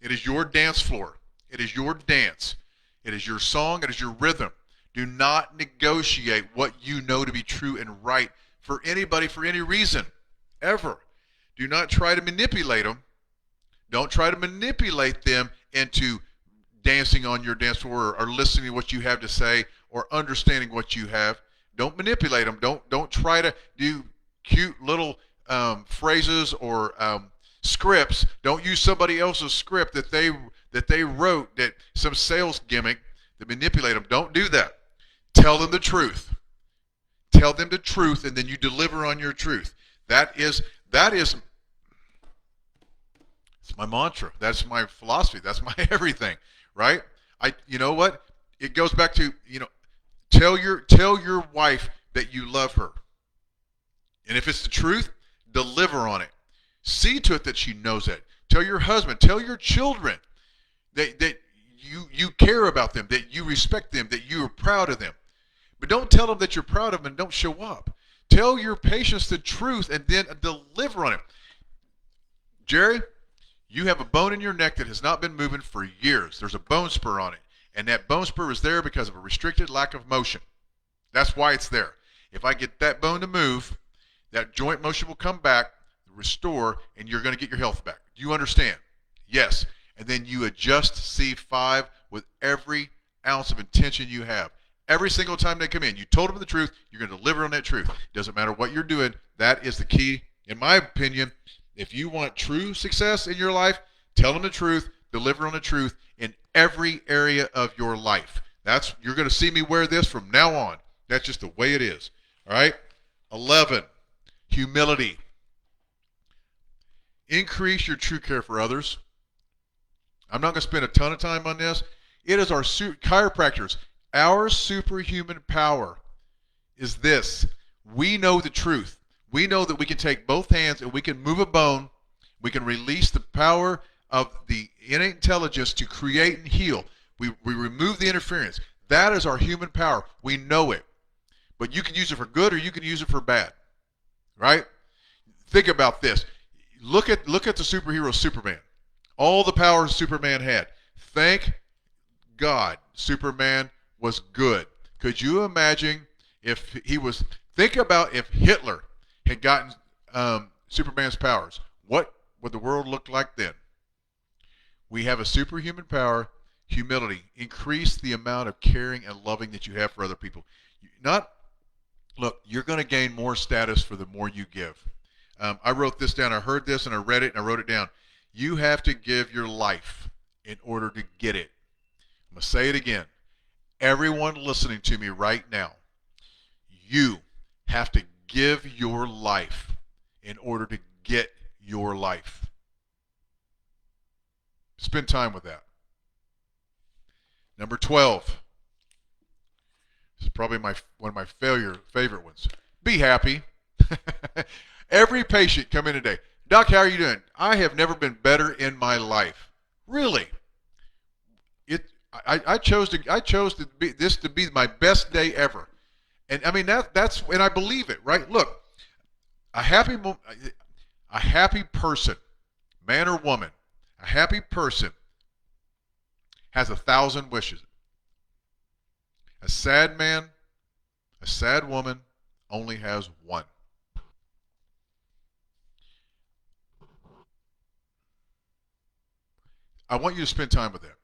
A: It is your dance floor. It is your dance. It is your song. It is your rhythm. Do not negotiate what you know to be true and right for anybody for any reason, ever. Do not try to manipulate them. Don't try to manipulate them into dancing on your dance floor or listening to what you have to say or understanding what you have. Don't manipulate them. Don't try to do cute little phrases or scripts. Don't use somebody else's script that they wrote, that some sales gimmick, to manipulate them. Don't do that. Tell them the truth. Tell them the truth, and then you deliver on your truth. That is it's my mantra. That's my philosophy. That's my everything. Right? You know what? It goes back to, tell your wife that you love her. And if it's the truth, deliver on it. See to it that she knows it. Tell your husband, tell your children that you care about them, that you respect them, that you are proud of them. But don't tell them that you're proud of them and don't show up. Tell your patients the truth and then deliver on it. Jerry, you have a bone in your neck that has not been moving for years. There's a bone spur on it. And that bone spur is there because of a restricted lack of motion. That's why it's there. If I get that bone to move, that joint motion will come back, restore, and you're going to get your health back. Do you understand? Yes. And then you adjust C5 with every ounce of intention you have. Every single time they come in, you told them the truth, you're going to deliver on that truth. It doesn't matter what you're doing. That is the key, in my opinion. If you want true success in your life, tell them the truth, deliver on the truth in every area of your life. You're going to see me wear this from now on. That's just the way it is. All right? 11, humility. Increase your true care for others. I'm not going to spend a ton of time on this. It is our chiropractors. Our superhuman power is this. We know the truth. We know that we can take both hands and we can move a bone. We can release the power of the innate intelligence to create and heal. We remove the interference. That is our human power. We know it. But you can use it for good or you can use it for bad. Right? Think about this. Look at the superhero Superman. All the powers Superman had. Thank God Superman was good. Could you imagine if he was? Think about if Hitler had gotten Superman's powers. What would the world look like then? We have a superhuman power, humility. Increase the amount of caring and loving that you have for other people. Not look. You're going to gain more status for the more you give. I wrote this down. I heard this and I read it and I wrote it down. You have to give your life in order to get it. I'm going to say it again. Everyone listening to me right now, you have to give your life in order to get your life. Spend time with that. Number 12. This is probably one of my favorite ones. Be happy. Every patient come in today. Doc, how are you doing? I have never been better in my life. Really? I chose this to be my best day ever, and I mean that's and I believe it. Right? Look, a happy person, man or woman, a happy person has 1,000 wishes. A sad man, a sad woman only has one. I want you to spend time with that.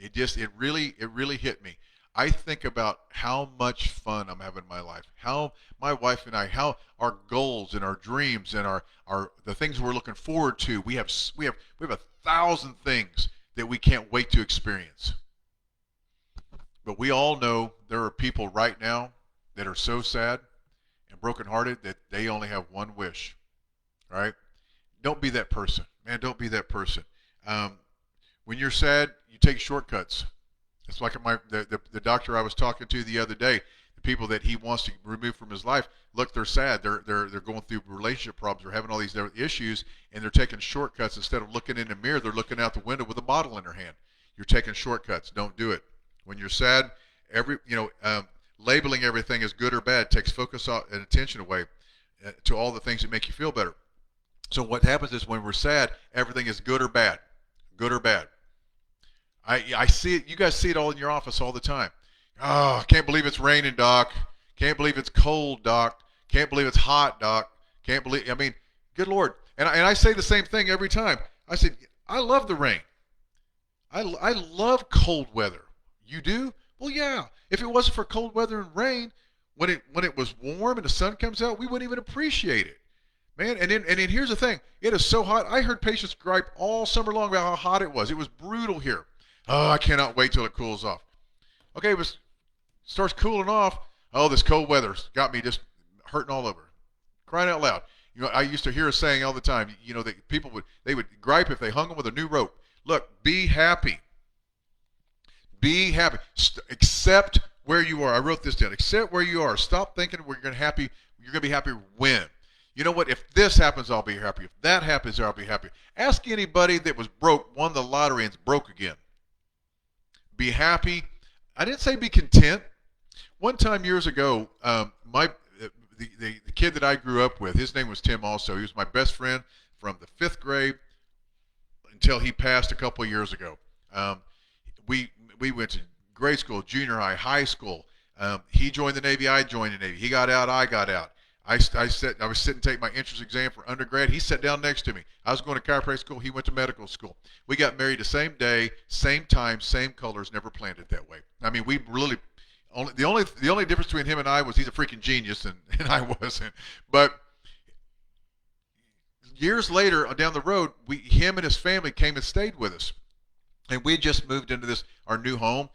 A: It really hit me. I think about how much fun I'm having in my life, how my wife and I, how our goals and our dreams and our the things we're looking forward to. We have 1,000 things that we can't wait to experience. But we all know there are people right now that are so sad and brokenhearted that they only have one wish. Right? Don't be that person, man. Don't be that person. When you're sad, you take shortcuts. It's like the doctor I was talking to the other day. The people that he wants to remove from his life, look, they're sad. They're going through relationship problems. They're having all these issues, and they're taking shortcuts instead of looking in the mirror. They're looking out the window with a bottle in their hand. You're taking shortcuts. Don't do it. When you're sad, labeling everything as good or bad takes focus and attention away to all the things that make you feel better. So what happens is when we're sad, everything is good or bad. Good or bad. I see it. You guys see it all in your office all the time. Oh, I can't believe it's raining, Doc. Can't believe it's cold, Doc. Can't believe it's hot, Doc. Can't believe. I mean, good Lord. And I say the same thing every time. I say, I love the rain. I love cold weather. You do? Well, yeah. If it wasn't for cold weather and rain, when it was warm and the sun comes out, we wouldn't even appreciate it. Man, and then here's the thing. It is so hot. I heard patients gripe all summer long about how hot it was. It was brutal here. Oh, I cannot wait till it cools off. Okay, it starts cooling off. Oh, this cold weather's got me just hurting all over. Crying out loud. I used to hear a saying all the time, that people would gripe if they hung them with a new rope. Look, be happy. Be happy. Accept where you are. I wrote this down. Accept where you are. Stop thinking you're going to be happy when. You know what? If this happens, I'll be happy. If that happens, I'll be happy. Ask anybody that was broke, won the lottery, and is broke again. Be happy. I didn't say be content. One time years ago, the kid that I grew up with, his name was Tim also. He was my best friend from the 5th grade until he passed a couple of years ago. We went to grade school, junior high, high school. He joined the Navy. I joined the Navy. He got out. I got out. I was sitting to take my entrance exam for undergrad. He sat down next to me. I was going to chiropractic school. He went to medical school. We got married the same day, same time, same colors. Never planned it that way. I mean, we really the only difference between him and I was he's a freaking genius and I wasn't. But years later, down the road, him and his family came and stayed with us, and we just moved into our new home.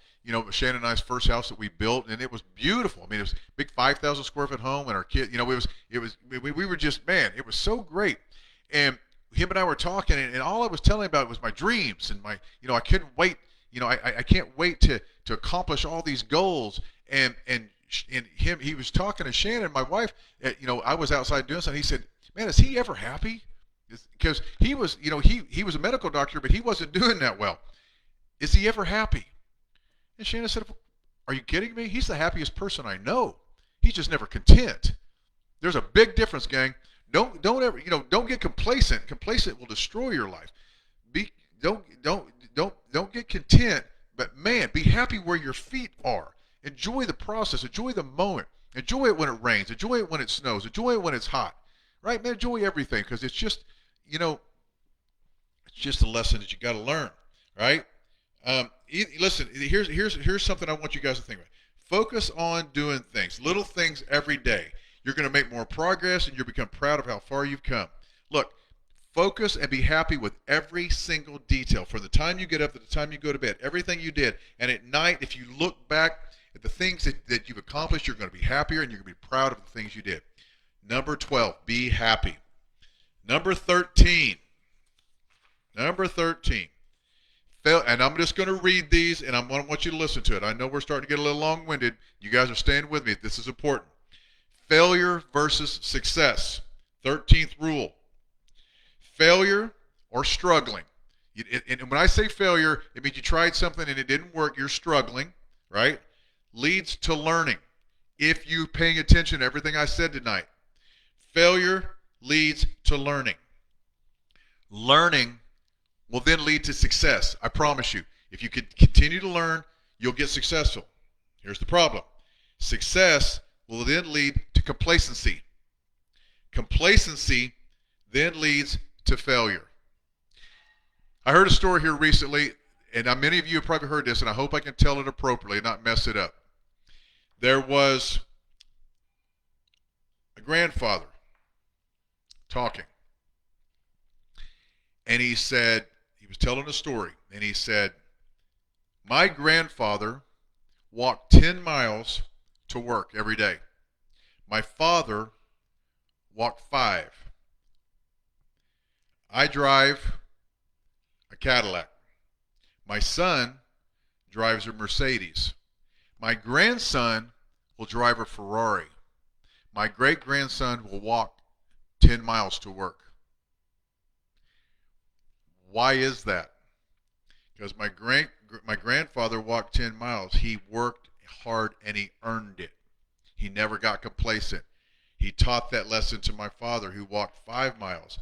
A: Shannon and I's first house that we built, and it was beautiful. I mean, it was a big 5,000 square foot home, and our kid, we were just, man, it was so great. And him and I were talking, and all I was telling about was my dreams and my, I couldn't wait. I can't wait to accomplish all these goals. And he was talking to Shannon, my wife. I was outside doing something. He said, "Man, is he ever happy?" Because he was, he was a medical doctor, but he wasn't doing that well. Is he ever happy? And Shannon said, "Are you kidding me? He's the happiest person I know. He's just never content." There's a big difference, gang. Don't ever, don't get complacent. Complacent will destroy your life. Be don't get content, but man, be happy where your feet are. Enjoy the process. Enjoy the moment. Enjoy it when it rains. Enjoy it when it snows. Enjoy it when it's hot. Right, man? Enjoy everything because it's just, it's just a lesson that you got to learn. Right? Listen, here's something I want you guys to think about. Focus on doing things, little things every day. You're going to make more progress and you'll become proud of how far you've come. Look, focus and be happy with every single detail from the time you get up to the time you go to bed, everything you did. And at night, if you look back at the things that you've accomplished, you're going to be happier and you're going to be proud of the things you did. Number 12, be happy. Number 13. And I'm just going to read these, and I want you to listen to it. I know we're starting to get a little long-winded. You guys are staying with me. This is important. Failure versus success. 13th rule. Failure or struggling. And when I say failure, it means you tried something and it didn't work. You're struggling, right? Leads to learning. If you're paying attention to everything I said tonight. Failure leads to learning. Learning will then lead to success. I promise you. If you could continue to learn, you'll get successful. Here's the problem. Success will then lead to complacency. Complacency then leads to failure. I heard a story here recently, and many of you have probably heard this, and I hope I can tell it appropriately and not mess it up. There was a grandfather talking, and he said, he was telling a story, and he said, my grandfather walked 10 miles to work every day. My father walked 5. I drive a Cadillac. My son drives a Mercedes. My grandson will drive a Ferrari. My great-grandson will walk 10 miles to work. Why is that? Because my grandfather walked 10 miles. He worked hard and he earned it. He never got complacent. He taught that lesson to my father who walked 5 miles.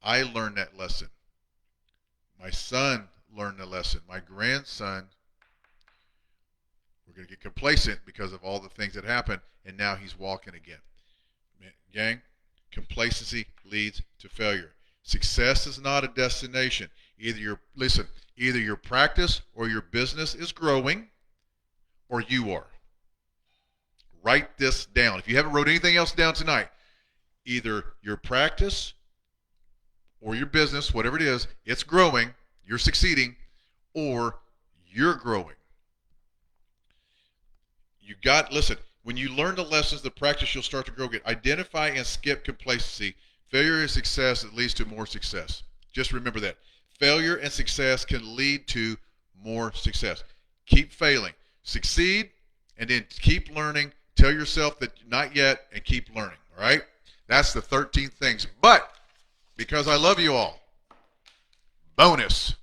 A: I learned that lesson. My son learned the lesson. My grandson, we're going to get complacent because of all the things that happened, and now he's walking again. Gang, complacency leads to failure. Success is not a destination. Either your practice or your business is growing, or you are. Write this down. If you haven't wrote anything else down tonight, either your practice or your business, whatever it is, it's growing, you're succeeding, or you're growing. Listen, when you learn the lessons, the practice, you'll start to grow again. Identify and skip complacency. Failure is success that leads to more success. Just remember that. Failure and success can lead to more success. Keep failing. Succeed, and then keep learning. Tell yourself that not yet, and keep learning. All right? That's the 13 things. But because I love you all, bonus.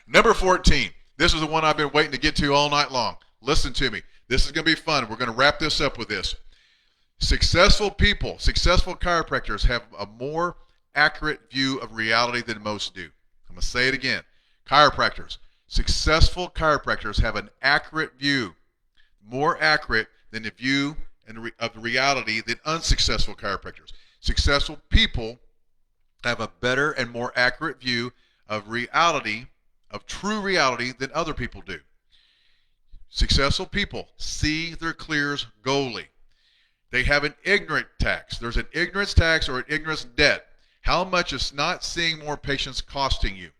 A: Number 14. This is the one I've been waiting to get to all night long. Listen to me. This is going to be fun. We're going to wrap this up with this. Successful people, successful chiropractors have a more accurate view of reality than most do. I'm going to say it again. Successful chiropractors have an accurate view, more accurate than the view of reality than unsuccessful chiropractors. Successful people have a better and more accurate view of reality, of true reality, than other people do. Successful people see their clears goalie. They have an ignorant tax. There's an ignorance tax or an ignorance debt. How much is not seeing more patients costing you?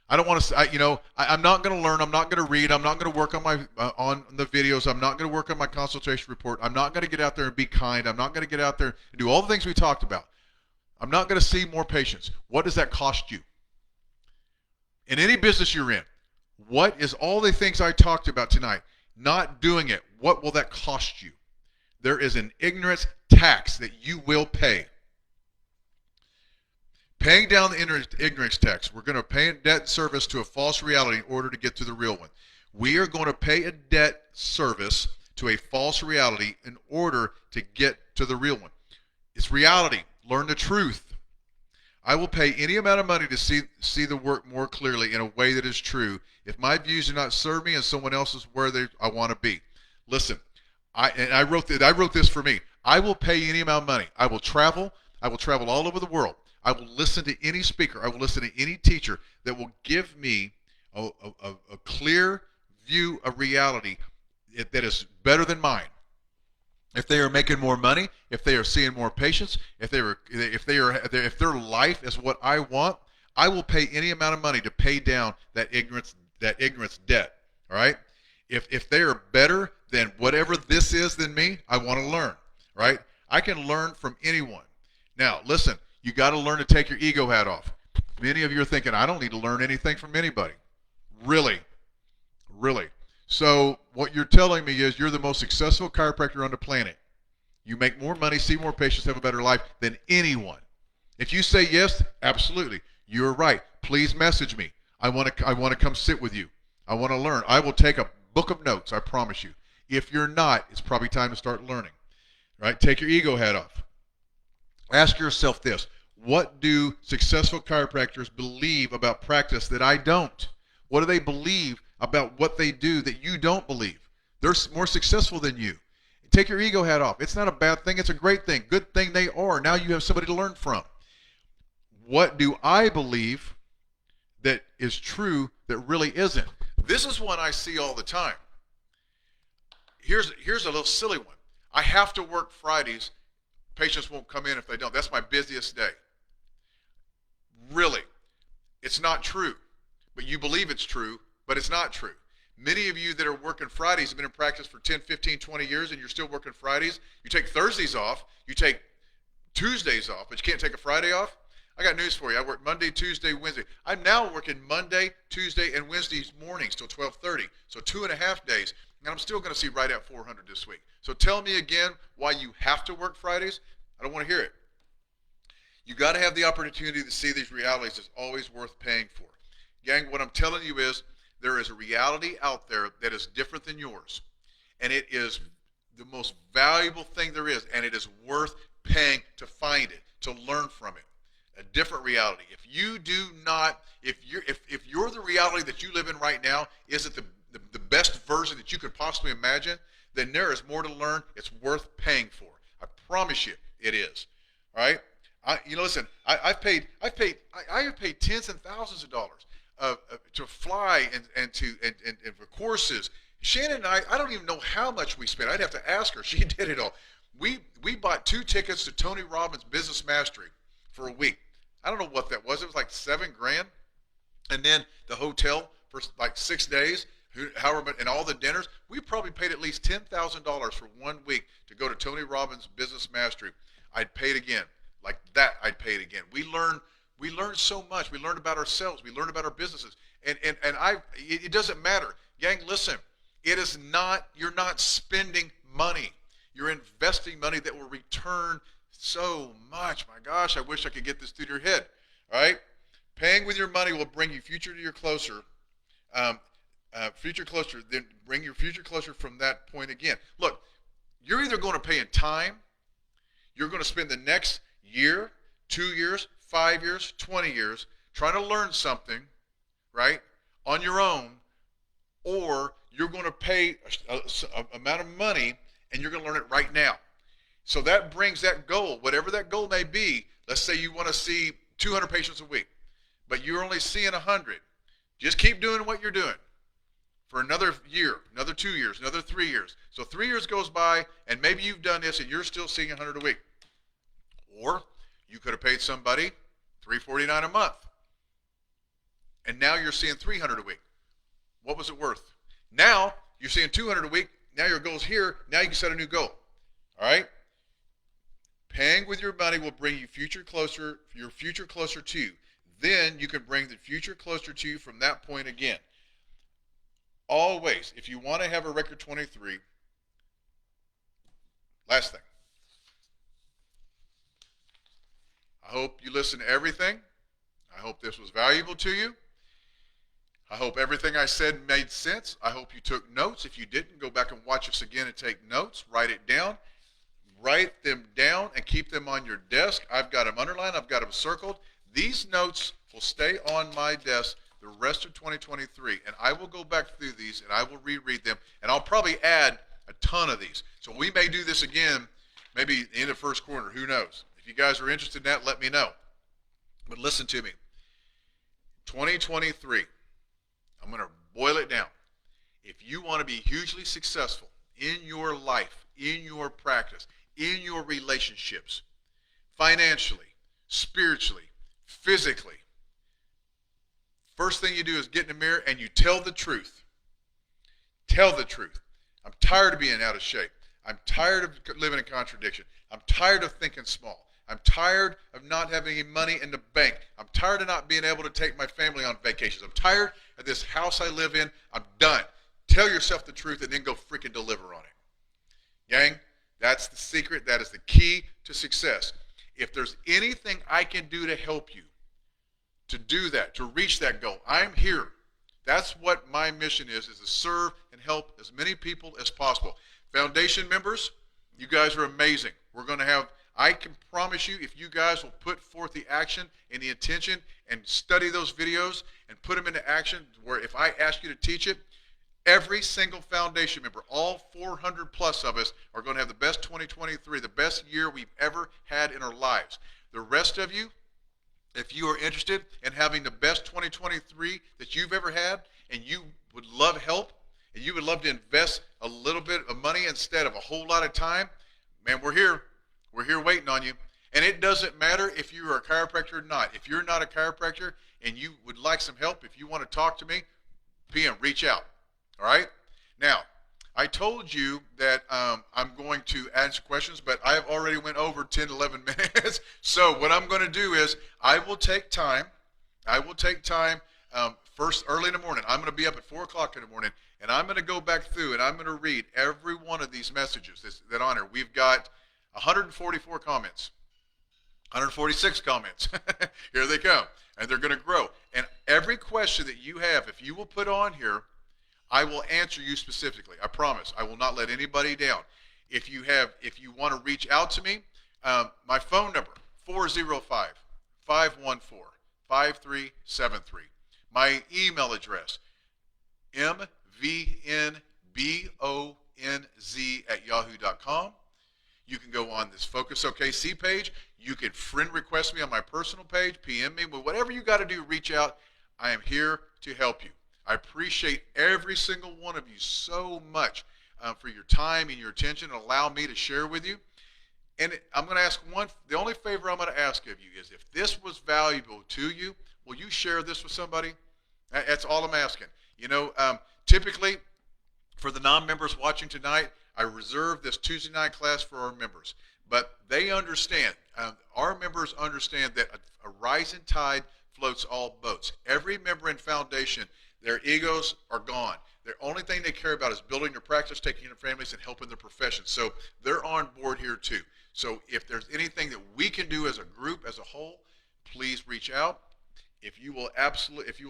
A: I don't want to. I'm not going to learn. I'm not going to read. I'm not going to work on on the videos. I'm not going to work on my consultation report. I'm not going to get out there and be kind. I'm not going to get out there and do all the things we talked about. I'm not going to see more patients. What does that cost you? In any business you're in, what is all the things I talked about tonight? Not doing it. What will that cost you? There is an ignorance tax that you will pay. Paying down the ignorance tax, we're going to pay a debt service to a false reality in order to get to the real one. We are going to pay a debt service to a false reality in order to get to the real one. It's reality. Learn the truth. I will pay any amount of money to see the work more clearly in a way that is true. If my views do not serve me and someone else is where I want to be. Listen, I wrote this for me. I will pay any amount of money. I will travel. I will travel all over the world. I will listen to any speaker. I will listen to any teacher that will give me a clear view of reality that is better than mine. If they are making more money, if they are seeing more patients, if their life is what I want, I will pay any amount of money to pay down that ignorance debt. All right? If they are better than whatever this is than me, I want to learn. Right? I can learn from anyone. Now, listen, you got to learn to take your ego hat off. Many of you are thinking, I don't need to learn anything from anybody. Really? Really? So what you're telling me is you're the most successful chiropractor on the planet. You make more money, see more patients, have a better life than anyone. If you say yes, absolutely. You're right. Please message me. I want to come sit with you. I want to learn. I will take a book of notes, I promise you. If you're not, it's probably time to start learning. Right? Take your ego hat off. Ask yourself this. What do successful chiropractors believe about practice that I don't? What do they believe about what they do that you don't believe? They're more successful than you. Take your ego hat off. It's not a bad thing. It's a great thing. Good thing they are. Now you have somebody to learn from. What do I believe that is true that really isn't? This is one I see all the time. Here's a little silly one. I have to work Fridays. Patients won't come in if they don't. That's my busiest day. Really, it's not true. But you believe it's true, but it's not true. Many of you that are working Fridays have been in practice for 10, 15, 20 years, and you're still working Fridays. You take Thursdays off. You take Tuesdays off, but you can't take a Friday off. I got news for you. I work Monday, Tuesday, Wednesday. I'm now working Monday, Tuesday, and Wednesdays mornings till 12:30. So 2.5 days, and I'm still going to see right at 400 this week. So tell me again why you have to work Fridays. I don't want to hear it. You got to have the opportunity to see these realities. It's always worth paying for. Gang, what I'm telling you is there is a reality out there that is different than yours. And it is the most valuable thing there is. And it is worth paying to find it, to learn from it. A different reality. If you do not, if you're the reality that you live in right now isn't the best version that you could possibly imagine, then there is more to learn. It's worth paying for. I promise you it is. All right? Listen, I've paid tens and thousands of dollars to fly and for courses. Shannon and I don't even know how much we spent. I'd have to ask her. She did it all. We bought 2 tickets to Tony Robbins Business Mastery for a week. I don't know what that was. It was like $7,000, and then the hotel for like 6 days, however, and all the dinners. We probably paid at least $10,000 for 1 week to go to Tony Robbins Business Mastery. I'd pay it again. Like that, I'd pay it again. We learned so much. We learned about ourselves. We learned about our businesses. And it doesn't matter. Gang, listen, you're not spending money. You're investing money that will return so much. My gosh, I wish I could get this through your head. All right? Paying with your money will bring you closer, then bring your future closer from that point again. Look, you're either going to pay in time, you're going to spend the next year, 2 years, 5 years, 20 years trying to learn something, right, on your own, or you're going to pay an amount of money and you're going to learn it right now. So that brings that goal, whatever that goal may be. Let's say you want to see 200 patients a week, but you're only seeing 100. Just keep doing what you're doing for another year, another 2 years, another 3 years. So 3 years goes by, and maybe you've done this and you're still seeing 100 a week. Or you could have paid somebody $349 a month, and now you're seeing 300 a week. What was it worth? Now you're seeing 200 a week. Now your goal's here. Now you can set a new goal. All right? Paying with your money will bring your future closer to you. Then you can bring the future closer to you from that point again. Always, if you want to have a record 23, last thing. I hope you listen to everything. I hope this was valuable to you. I hope everything I said made sense. I hope you took notes. If you didn't, go back and watch us again and take notes. Write it down. write them down and keep them on your desk. I've got them underlined. I've got them circled. These notes will stay on my desk the rest of 2023, and I will go back through these and I will reread them, and I'll probably add a ton of these. So we may do this again, maybe in the first quarter. Who knows? If you guys are interested in that, let me know. But listen to me. 2023, I'm going to boil it down. If you want to be hugely successful in your life, in your practice, in your relationships, financially, spiritually, physically, first thing you do is get in the mirror and you tell the truth. Tell the truth. I'm tired of being out of shape. I'm tired of living in contradiction. I'm tired of thinking small. I'm tired of not having any money in the bank. I'm tired of not being able to take my family on vacations. I'm tired of this house I live in. I'm done. Tell yourself the truth and then go freaking deliver on it. Gang, that's the secret. That is the key to success. If there's anything I can do to help you to do that, to reach that goal, I'm here. That's what my mission is to serve and help as many people as possible. Foundation members, you guys are amazing. We're going to have, I can promise you, if you guys will put forth the action and the intention and study those videos and put them into action, where if I ask you to teach it, every single foundation member, all 400 plus of us, are going to have the best 2023, the best year we've ever had in our lives. The rest of you, if you are interested in having the best 2023 that you've ever had, and you would love help, and you would love to invest a little bit of money instead of a whole lot of time, man, we're here. We're here waiting on you. And it doesn't matter if you are a chiropractor or not. If you're not a chiropractor and you would like some help, if you want to talk to me, PM, reach out. All right? Now, I told you that I'm going to answer questions, but I've already went over 10, 11 minutes. So what I'm going to do is I will take time first early in the morning. I'm going to be up at 4 o'clock in the morning, and I'm going to go back through, and I'm going to read every one of these messages that on here. We've got 144 comments, 146 comments. Here they come, and they're going to grow. And every question that you have, if you will put on here, I will answer you specifically. I promise. I will not let anybody down. If you want to reach out to me, my phone number, 405-514-5373. My email address, mvnbonz@yahoo.com. You can go on this Focus OKC page. You can friend request me on my personal page, PM me. But whatever you got to do, reach out. I am here to help you. I appreciate every single one of you so much for your time and your attention and allow me to share with you. And I'm going to ask the only favor I'm going to ask of you is if this was valuable to you, will you share this with somebody? That's all I'm asking. You know, typically for the non-members watching tonight, I reserve this Tuesday night class for our members. But they understand, our members understand that a rising tide floats all boats. Every member in Foundation, their egos are gone. The only thing they care about is building their practice, taking care of families, and helping their profession. So they're on board here too. So if there's anything that we can do as a group, as a whole, please reach out. If you will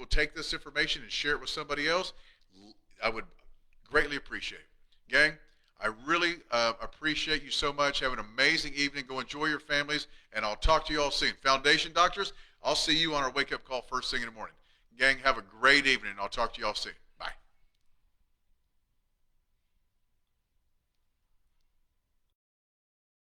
A: take this information and share it with somebody else, I would greatly appreciate it. Gang, I really appreciate you so much. Have an amazing evening. Go enjoy your families, and I'll talk to you all soon. Foundation doctors, I'll see you on our wake-up call first thing in the morning. Gang, have a great evening, and I'll talk to you all soon.